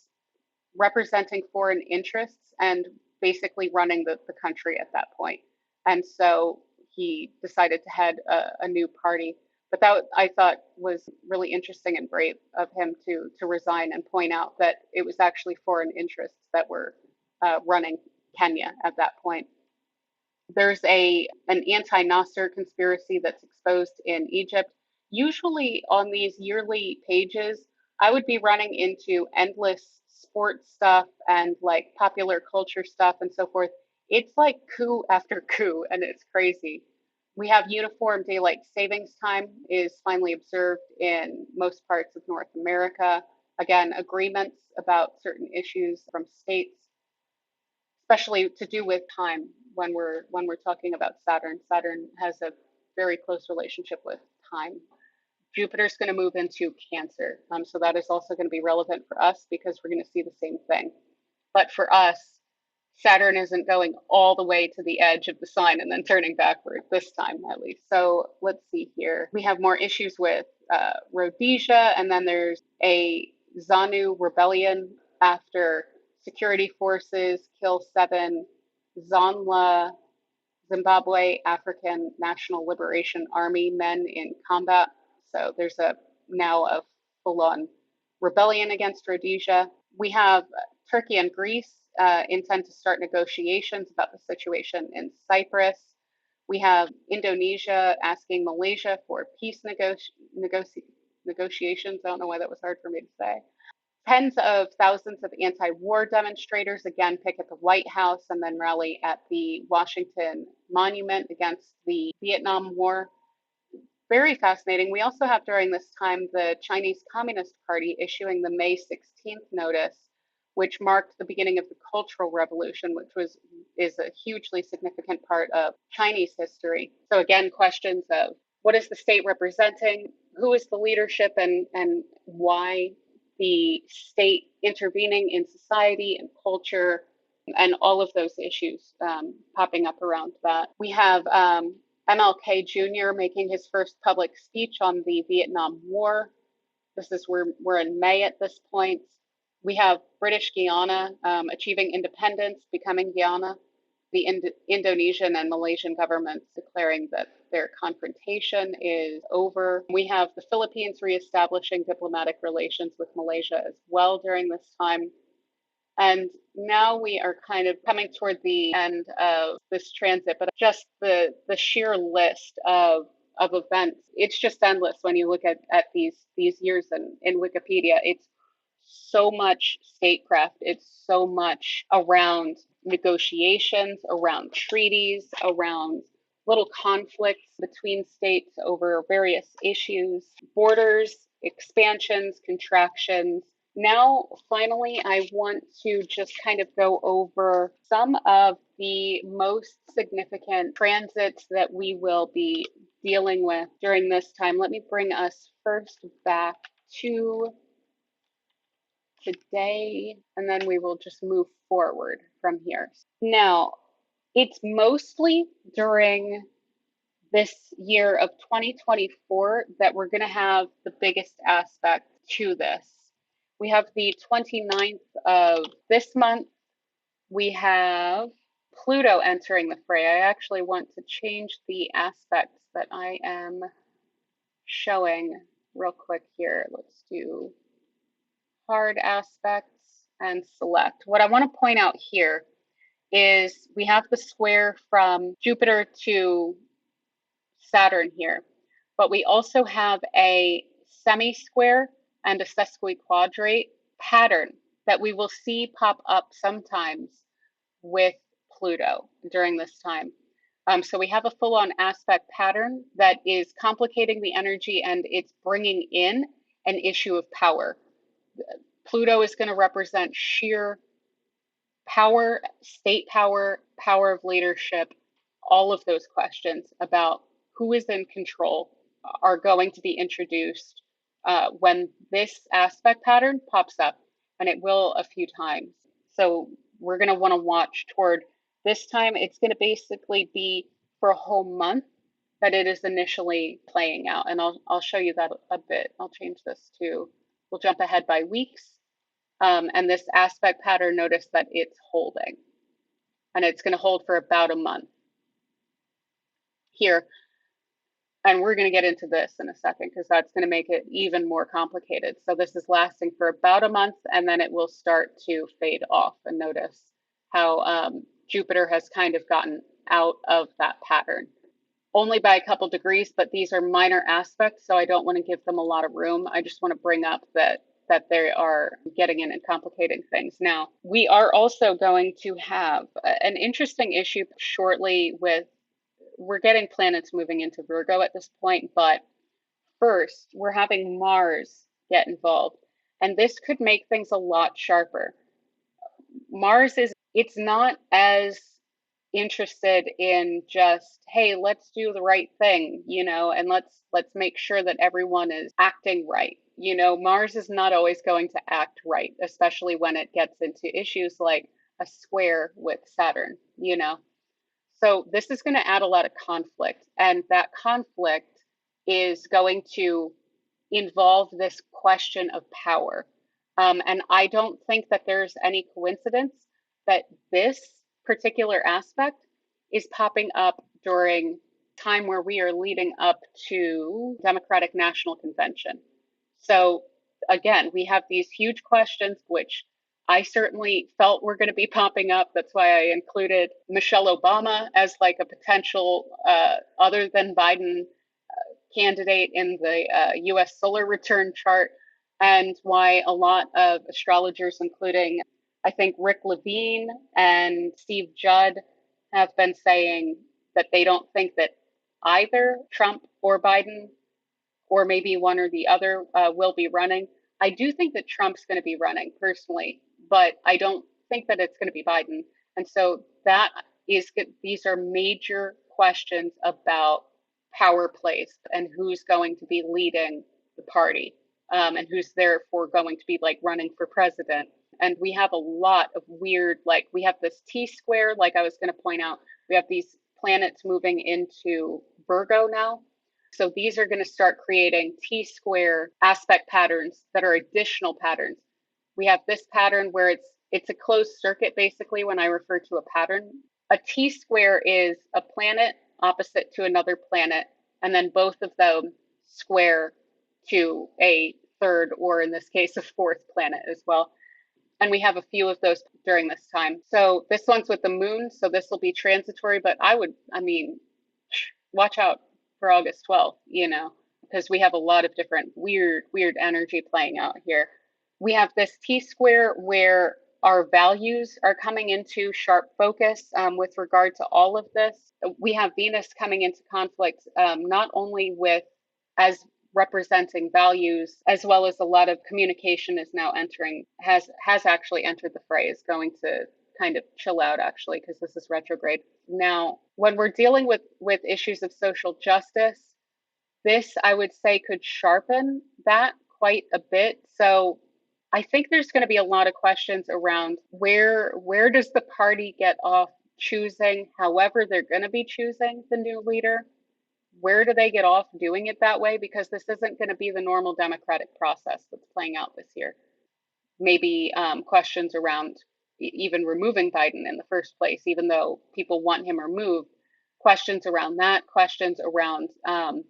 representing foreign interests and basically running the country at that point. And so he decided to head a new party. But that I thought was really interesting and brave of him to resign and point out that it was actually foreign interests that were running Kenya at that point. There's an anti-Nasser conspiracy that's exposed in Egypt. Usually on these yearly pages, I would be running into endless sports stuff and like popular culture stuff and so forth. It's like coup after coup, and it's crazy. We have uniform daylight savings time is finally observed in most parts of North America. Again, agreements about certain issues from states, especially to do with time when we're talking about Saturn. Saturn has a very close relationship with time. Jupiter's going to move into Cancer, so that is also going to be relevant for us because we're going to see the same thing. But for us, Saturn isn't going all the way to the edge of the sign and then turning backward this time, at least. So let's see here. We have more issues with Rhodesia, and then there's a ZANU rebellion after security forces kill 7 Zanla Zimbabwe African National Liberation Army men in combat. So there's now a full-on rebellion against Rhodesia. We have Turkey and Greece intend to start negotiations about the situation in Cyprus. We have Indonesia asking Malaysia for peace negotiations. I don't know why that was hard for me to say. Tens of thousands of anti-war demonstrators again pick at the White House and then rally at the Washington Monument against the Vietnam War. Very fascinating. We also have during this time the Chinese Communist Party issuing the May 16th notice, which marked the beginning of the Cultural Revolution, which is a hugely significant part of Chinese history. So again, questions of what is the state representing, who is the leadership, and why the state intervening in society and culture, and all of those issues popping up around that. We have MLK Jr. making his first public speech on the Vietnam War. We're in May at this point. We have British Guiana achieving independence, becoming Guyana. The Indonesian and Malaysian governments declaring that their confrontation is over. We have the Philippines reestablishing diplomatic relations with Malaysia as well during this time. And now we are kind of coming toward the end of this transit, but just the sheer list of events, it's just endless when you look at these years in Wikipedia. It's so much statecraft, it's so much around negotiations, around treaties, around little conflicts between states over various issues, borders, expansions, contractions. Now, finally, I want to just kind of go over some of the most significant transits that we will be dealing with during this time. Let me bring us first back to today, and then we will just move forward from here. Now, it's mostly during this year of 2024 that we're going to have the biggest aspect to this. We have the 29th of this month. We have Pluto entering the fray. I actually want to change the aspects that I am showing real quick here. Let's do hard aspects and select. What I want to point out here is we have the square from Jupiter to Saturn here, but we also have a semi-square and a sesquiquadrate pattern that we will see pop up sometimes with Pluto during this time. So we have a full-on aspect pattern that is complicating the energy, and it's bringing in an issue of power. Pluto is going to represent sheer power, state power, power of leadership. All of those questions about who is in control are going to be introduced when this aspect pattern pops up, and it will a few times. So we're going to want to watch toward this time. It's going to basically be for a whole month that it is initially playing out, and I'll show you that a bit. I'll change this to, we'll jump ahead by weeks. And this aspect pattern, notice that it's holding, and it's going to hold for about a month here. And we're going to get into this in a second because that's going to make it even more complicated. So this is lasting for about a month, and then it will start to fade off. And notice how Jupiter has kind of gotten out of that pattern. Only by a couple degrees, but these are minor aspects, so I don't want to give them a lot of room. I just want to bring up that they are getting in and complicating things. Now, we are also going to have an interesting issue shortly with, we're getting planets moving into Virgo at this point, but first we're having Mars get involved, and this could make things a lot sharper. Mars it's not as interested in just, hey, let's do the right thing, and let's make sure that everyone is acting right. Mars is not always going to act right, especially when it gets into issues like a square with Saturn. So this is going to add a lot of conflict, and that conflict is going to involve this question of power. And I don't think that there's any coincidence that this particular aspect is popping up during time where we are leading up to Democratic National Convention. So again, we have these huge questions, which I certainly felt were going to be popping up. That's why I included Michelle Obama as like a potential, other than Biden, candidate in the US solar return chart, and why a lot of astrologers, including I think Rick Levine and Steve Judd, have been saying that they don't think that either Trump or Biden, or maybe one or the other, will be running. I do think that Trump's going to be running personally, but I don't think that it's going to be Biden. And so these are major questions about power plays and who's going to be leading the party, and who's therefore going to be like running for president. And we have a lot of weird, like we have this T square, like I was going to point out, we have these planets moving into Virgo now. So these are going to start creating T square aspect patterns that are additional patterns. We have this pattern where it's a closed circuit, basically, when I refer to a pattern. A T square is a planet opposite to another planet, and then both of them square to a third, or in this case, a fourth planet as well. And we have a few of those during this time. So this one's with the moon, so this will be transitory, but I mean, watch out for August 12th, because we have a lot of different weird energy playing out here. We have this T square where our values are coming into sharp focus with regard to all of this. We have Venus coming into conflict, not only with as representing values, as well as a lot of communication is now has actually entered the fray, is going to kind of chill out actually, because this is retrograde. Now, when we're dealing with issues of social justice, this I would say could sharpen that quite a bit. So I think there's going to be a lot of questions around where does the party get off choosing however they're going to be choosing the new leader? Where do they get off doing it that way? Because this isn't going to be the normal democratic process that's playing out this year. Maybe questions around even removing Biden in the first place, even though people want him removed. Questions around that, questions around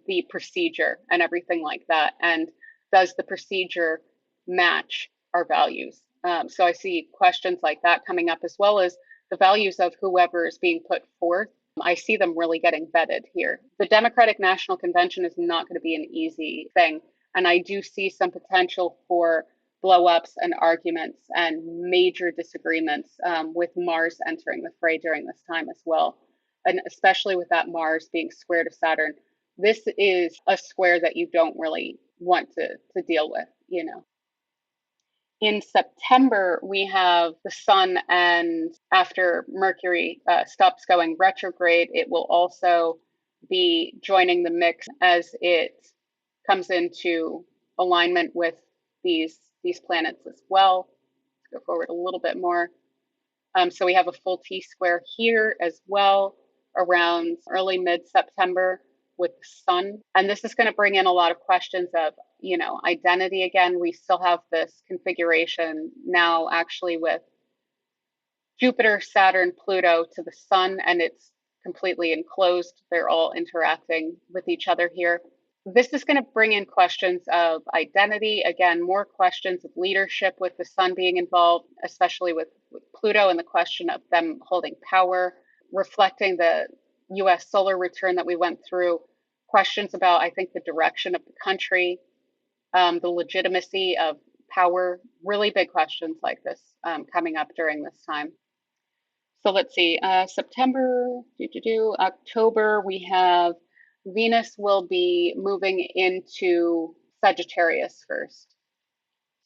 the procedure and everything like that. And does the procedure match our values? So I see questions like that coming up, as well as the values of whoever is being put forth. I see them really getting vetted here. The Democratic National Convention is not going to be an easy thing. And I do see some potential for blow-ups and arguments and major disagreements with Mars entering the fray during this time as well. And especially with that Mars being square to Saturn, this is a square that you don't really want to deal with, In September, we have the sun, and after Mercury stops going retrograde, it will also be joining the mix as it comes into alignment with these planets as well. Let's go forward a little bit more. So we have a full T square here as well around early mid-September with the sun. And this is going to bring in a lot of questions of, identity again. We still have this configuration now actually with Jupiter, Saturn, Pluto to the sun, and it's completely enclosed. They're all interacting with each other here. This is going to bring in questions of identity. Again, more questions of leadership with the sun being involved, especially with Pluto and the question of them holding power, reflecting the US solar return that we went through, questions about, I think, the direction of the country, the legitimacy of power, really big questions like this coming up during this time. So let's see, September, October, we have Venus will be moving into Sagittarius first.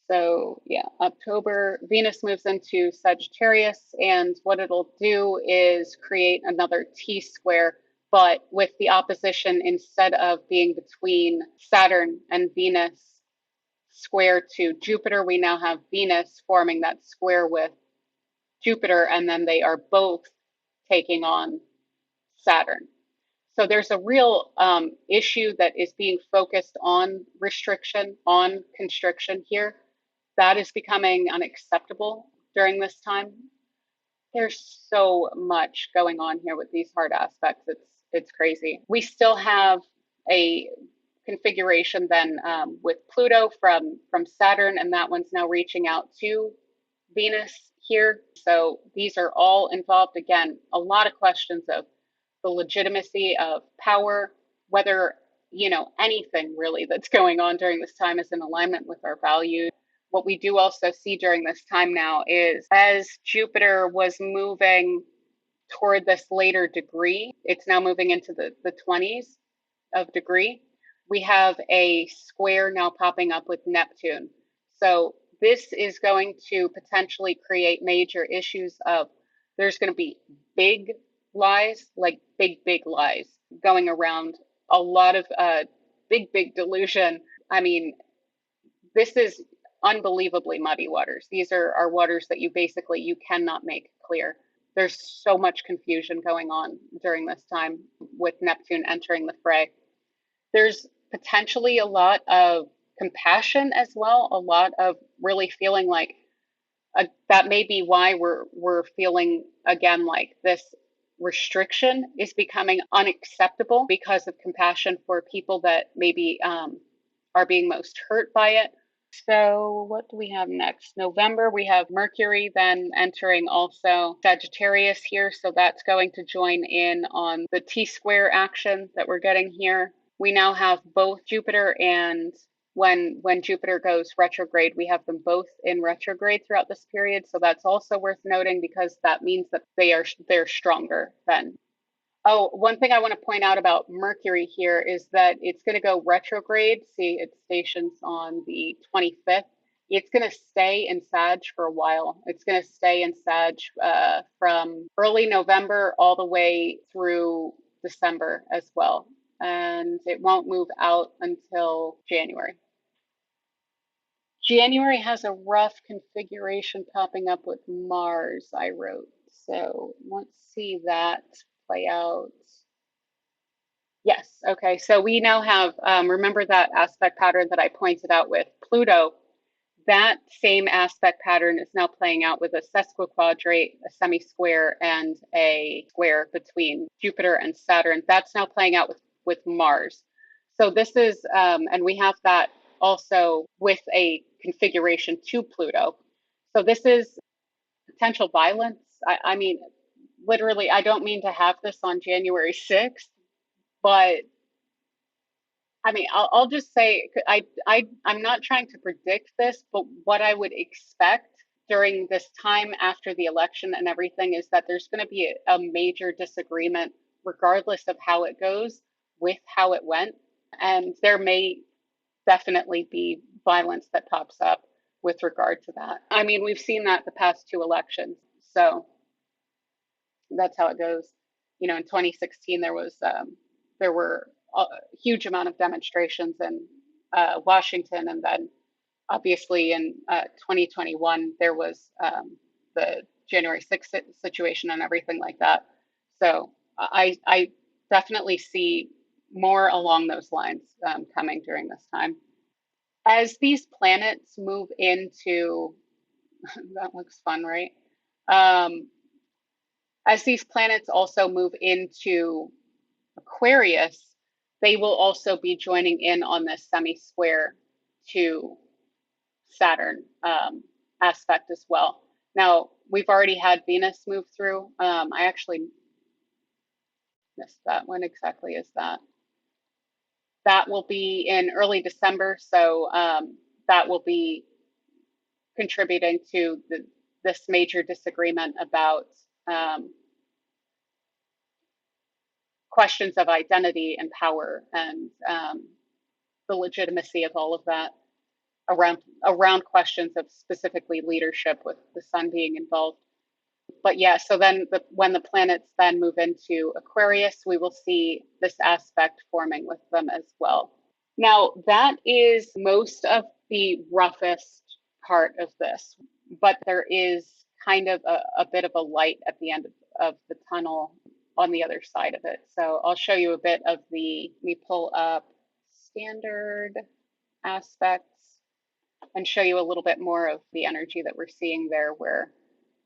So yeah, October, Venus moves into Sagittarius, and what it'll do is create another T square, but with the opposition, instead of being between Saturn and Venus square to Jupiter, we now have Venus forming that square with Jupiter, and then they are both taking on Saturn. So there's a real issue that is being focused on restriction, on constriction here. That is becoming unacceptable during this time. There's so much going on here with these hard aspects. It's crazy. We still have a configuration then with Pluto from Saturn, and that one's now reaching out to Venus here. So these are all involved. Again, a lot of questions of the legitimacy of power, whether, anything really that's going on during this time is in alignment with our values. What we do also see during this time now is as Jupiter was moving toward this later degree, it's now moving into the 20s of degree. We have a square now popping up with Neptune. So this is going to potentially create major issues of there's going to be big lies, like big lies going around, a lot of big delusion. I mean, this is unbelievably muddy waters. These are waters that you cannot make clear. There's so much confusion going on during this time with Neptune entering the fray. There's potentially a lot of compassion as well, a lot of really feeling like that may be why we're feeling again like this restriction is becoming unacceptable because of compassion for people that maybe are being most hurt by it, So what do we have next? November, we have Mercury then entering also Sagittarius here. So that's going to join in on the T-square action that we're getting here. We now have both Jupiter and when Jupiter goes retrograde, we have them both in retrograde throughout this period. So that's also worth noting because that means that they're stronger then. Oh, one thing I want to point out about Mercury here is that it's going to go retrograde. See, it stations on the 25th. It's going to stay in Sag for a while. It's going to stay in Sag from early November all the way through December as well. And it won't move out until January. January has a rough configuration popping up with Mars, I wrote. So let's see that play out. Yes, okay. So we now have, remember that aspect pattern that I pointed out with Pluto? That same aspect pattern is now playing out with a sesquiquadrate, a semi-square, and a square between Jupiter and Saturn. That's now playing out with Mars. So this is, and we have that also with a configuration to Pluto. So this is potential violence. I mean, literally, I don't mean to have this on January 6th, but I mean, I'll just say I'm not trying to predict this, but what I would expect during this time after the election and everything is that there's going to be a major disagreement, regardless of how it goes, with how it went. And there may definitely be violence that pops up with regard to that. I mean, we've seen that the past two elections. So that's how it goes. You know, in 2016, there were a huge amount of demonstrations in Washington, and then obviously in 2021 there was the January 6th situation and everything like that. So I definitely see more along those lines coming during this time. As these planets move into, that looks fun, right? Um, as these planets also move into Aquarius, they will also be joining in on this semi-square to Saturn aspect as well. Now, we've already had Venus move through. I actually missed that. When exactly is that? That will be in early December, so that will be contributing to this major disagreement about questions of identity and power and the legitimacy of all of that around questions of specifically leadership with the sun being involved. But yeah, so then when the planets then move into Aquarius, we will see this aspect forming with them as well. Now, that is most of the roughest part of this, but there is kind of a bit of a light at the end of the tunnel on the other side of it. So I'll show you a bit of let me pull up standard aspects and show you a little bit more of the energy that we're seeing there, where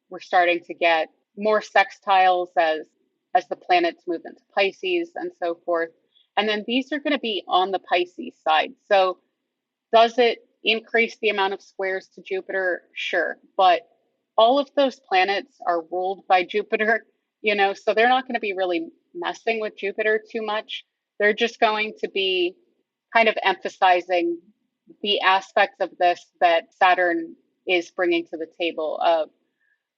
we're starting to get more sextiles as the planets move into Pisces and so forth. And then these are going to be on the Pisces side. So does it increase the amount of squares to Jupiter? Sure. But all of those planets are ruled by Jupiter, you know, so they're not going to be really messing with Jupiter too much. They're just going to be kind of emphasizing the aspects of this that Saturn is bringing to the table of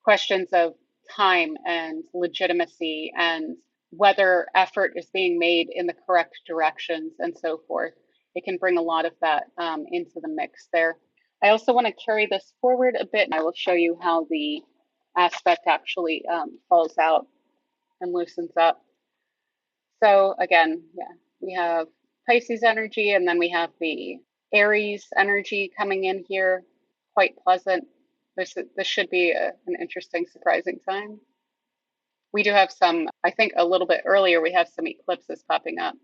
questions of time and legitimacy and whether effort is being made in the correct directions and so forth. It can bring a lot of that into the mix there. I also want to carry this forward a bit. I will show you how the aspect actually falls out and loosens up. So again, yeah, we have Pisces energy, and then we have the Aries energy coming in here, quite pleasant. This should be an interesting, surprising time. We do have some, I think a little bit earlier, we have some eclipses popping up.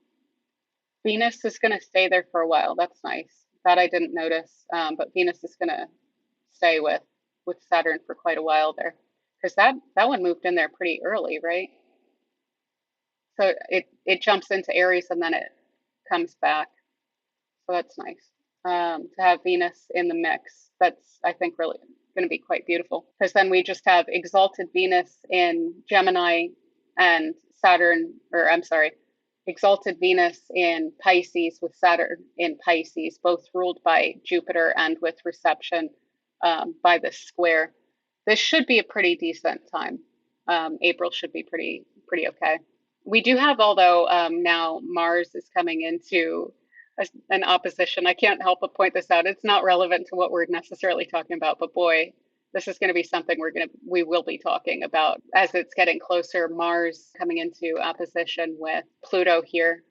Venus is going to stay there for a while. That's nice. That I didn't notice, but Venus is going to stay with Saturn for quite a while there, because that one moved in there pretty early, right? So it jumps into Aries and then it comes back. So that's nice. to have Venus in the mix. That's, I think, really going to be quite beautiful, because then we just have exalted Venus in Gemini and Saturn, or I'm sorry, exalted Venus in Pisces with Saturn in Pisces, both ruled by Jupiter and with reception by this square. This should be a pretty decent time. April should be pretty okay. We do have, although now Mars is coming into an opposition. I can't help but point this out. It's not relevant to what we're necessarily talking about, but boy, this is going to be something we will be talking about as it's getting closer. Mars coming into opposition with Pluto here.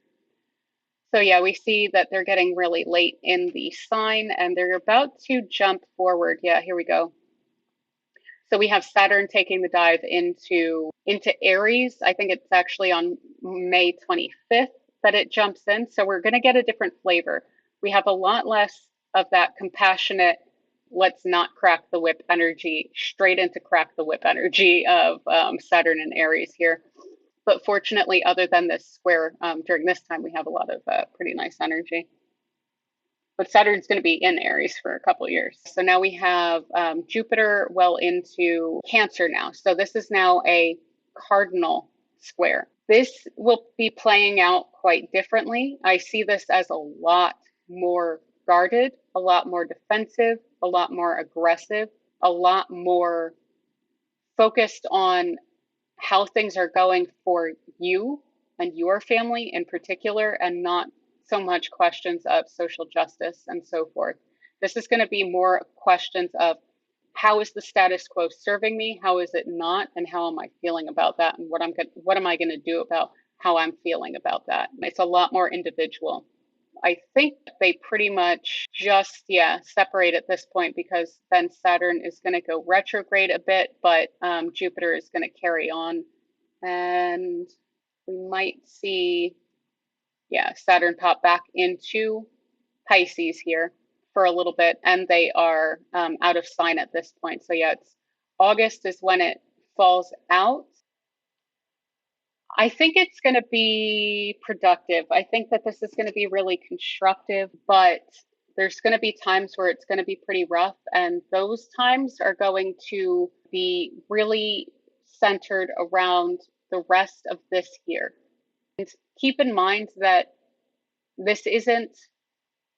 So yeah, we see that they're getting really late in the sign and they're about to jump forward. Yeah, here we go. So we have Saturn taking the dive into Aries. I think it's actually on May 25th that it jumps in. So we're going to get a different flavor. We have a lot less of that compassionate, let's not crack the whip energy, straight into crack the whip energy of Saturn and Aries here. But fortunately, other than this square, during this time, we have a lot of pretty nice energy. But Saturn's going to be in Aries for a couple of years. So now we have Jupiter well into Cancer now. So this is now a cardinal square. This will be playing out quite differently. I see this as a lot more guarded, a lot more defensive, a lot more aggressive, a lot more focused on how things are going for you and your family in particular, and not so much questions of social justice and so forth. This is going to be more questions of how is the status quo serving me, how is it not, and how am I feeling about that, and what am I going to do about how I'm feeling about that. It's a lot more individual. I think they pretty much just, separate at this point, because then Saturn is going to go retrograde a bit, but Jupiter is going to carry on. And we might see, Saturn pop back into Pisces here for a little bit, and they are out of sign at this point. So it's August is when it falls out. I think it's going to be productive. I think that this is going to be really constructive, but there's going to be times where it's going to be pretty rough. And those times are going to be really centered around the rest of this year. And keep in mind that this isn't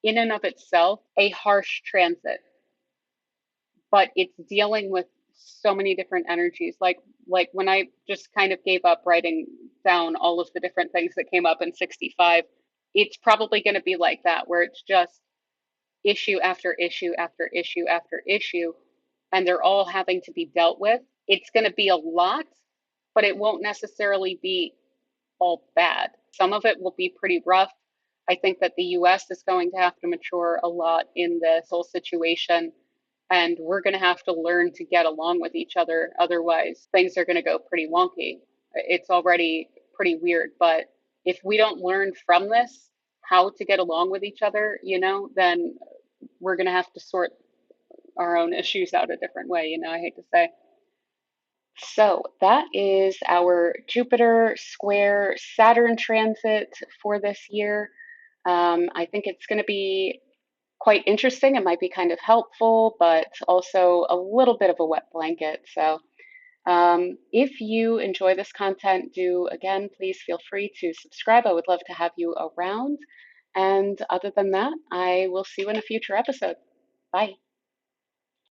in and of itself a harsh transit, but it's dealing with so many different energies. Like when I just kind of gave up writing down all of the different things that came up in 65, it's probably going to be like that, where it's just issue after issue after issue after issue, and they're all having to be dealt with. It's going to be a lot, but it won't necessarily be all bad. Some of it will be pretty rough. I think that the US is going to have to mature a lot in this whole situation, and we're going to have to learn to get along with each other. Otherwise, things are going to go pretty wonky. It's already pretty weird, but if we don't learn from this how to get along with each other, then we're going to have to sort our own issues out a different way, I hate to say. So that is our Jupiter square Saturn transit for this year. I think it's going to be quite interesting. It might be kind of helpful, but also a little bit of a wet blanket. So if you enjoy this content, again, please feel free to subscribe. I would love to have you around. And other than that, I will see you in a future episode. Bye.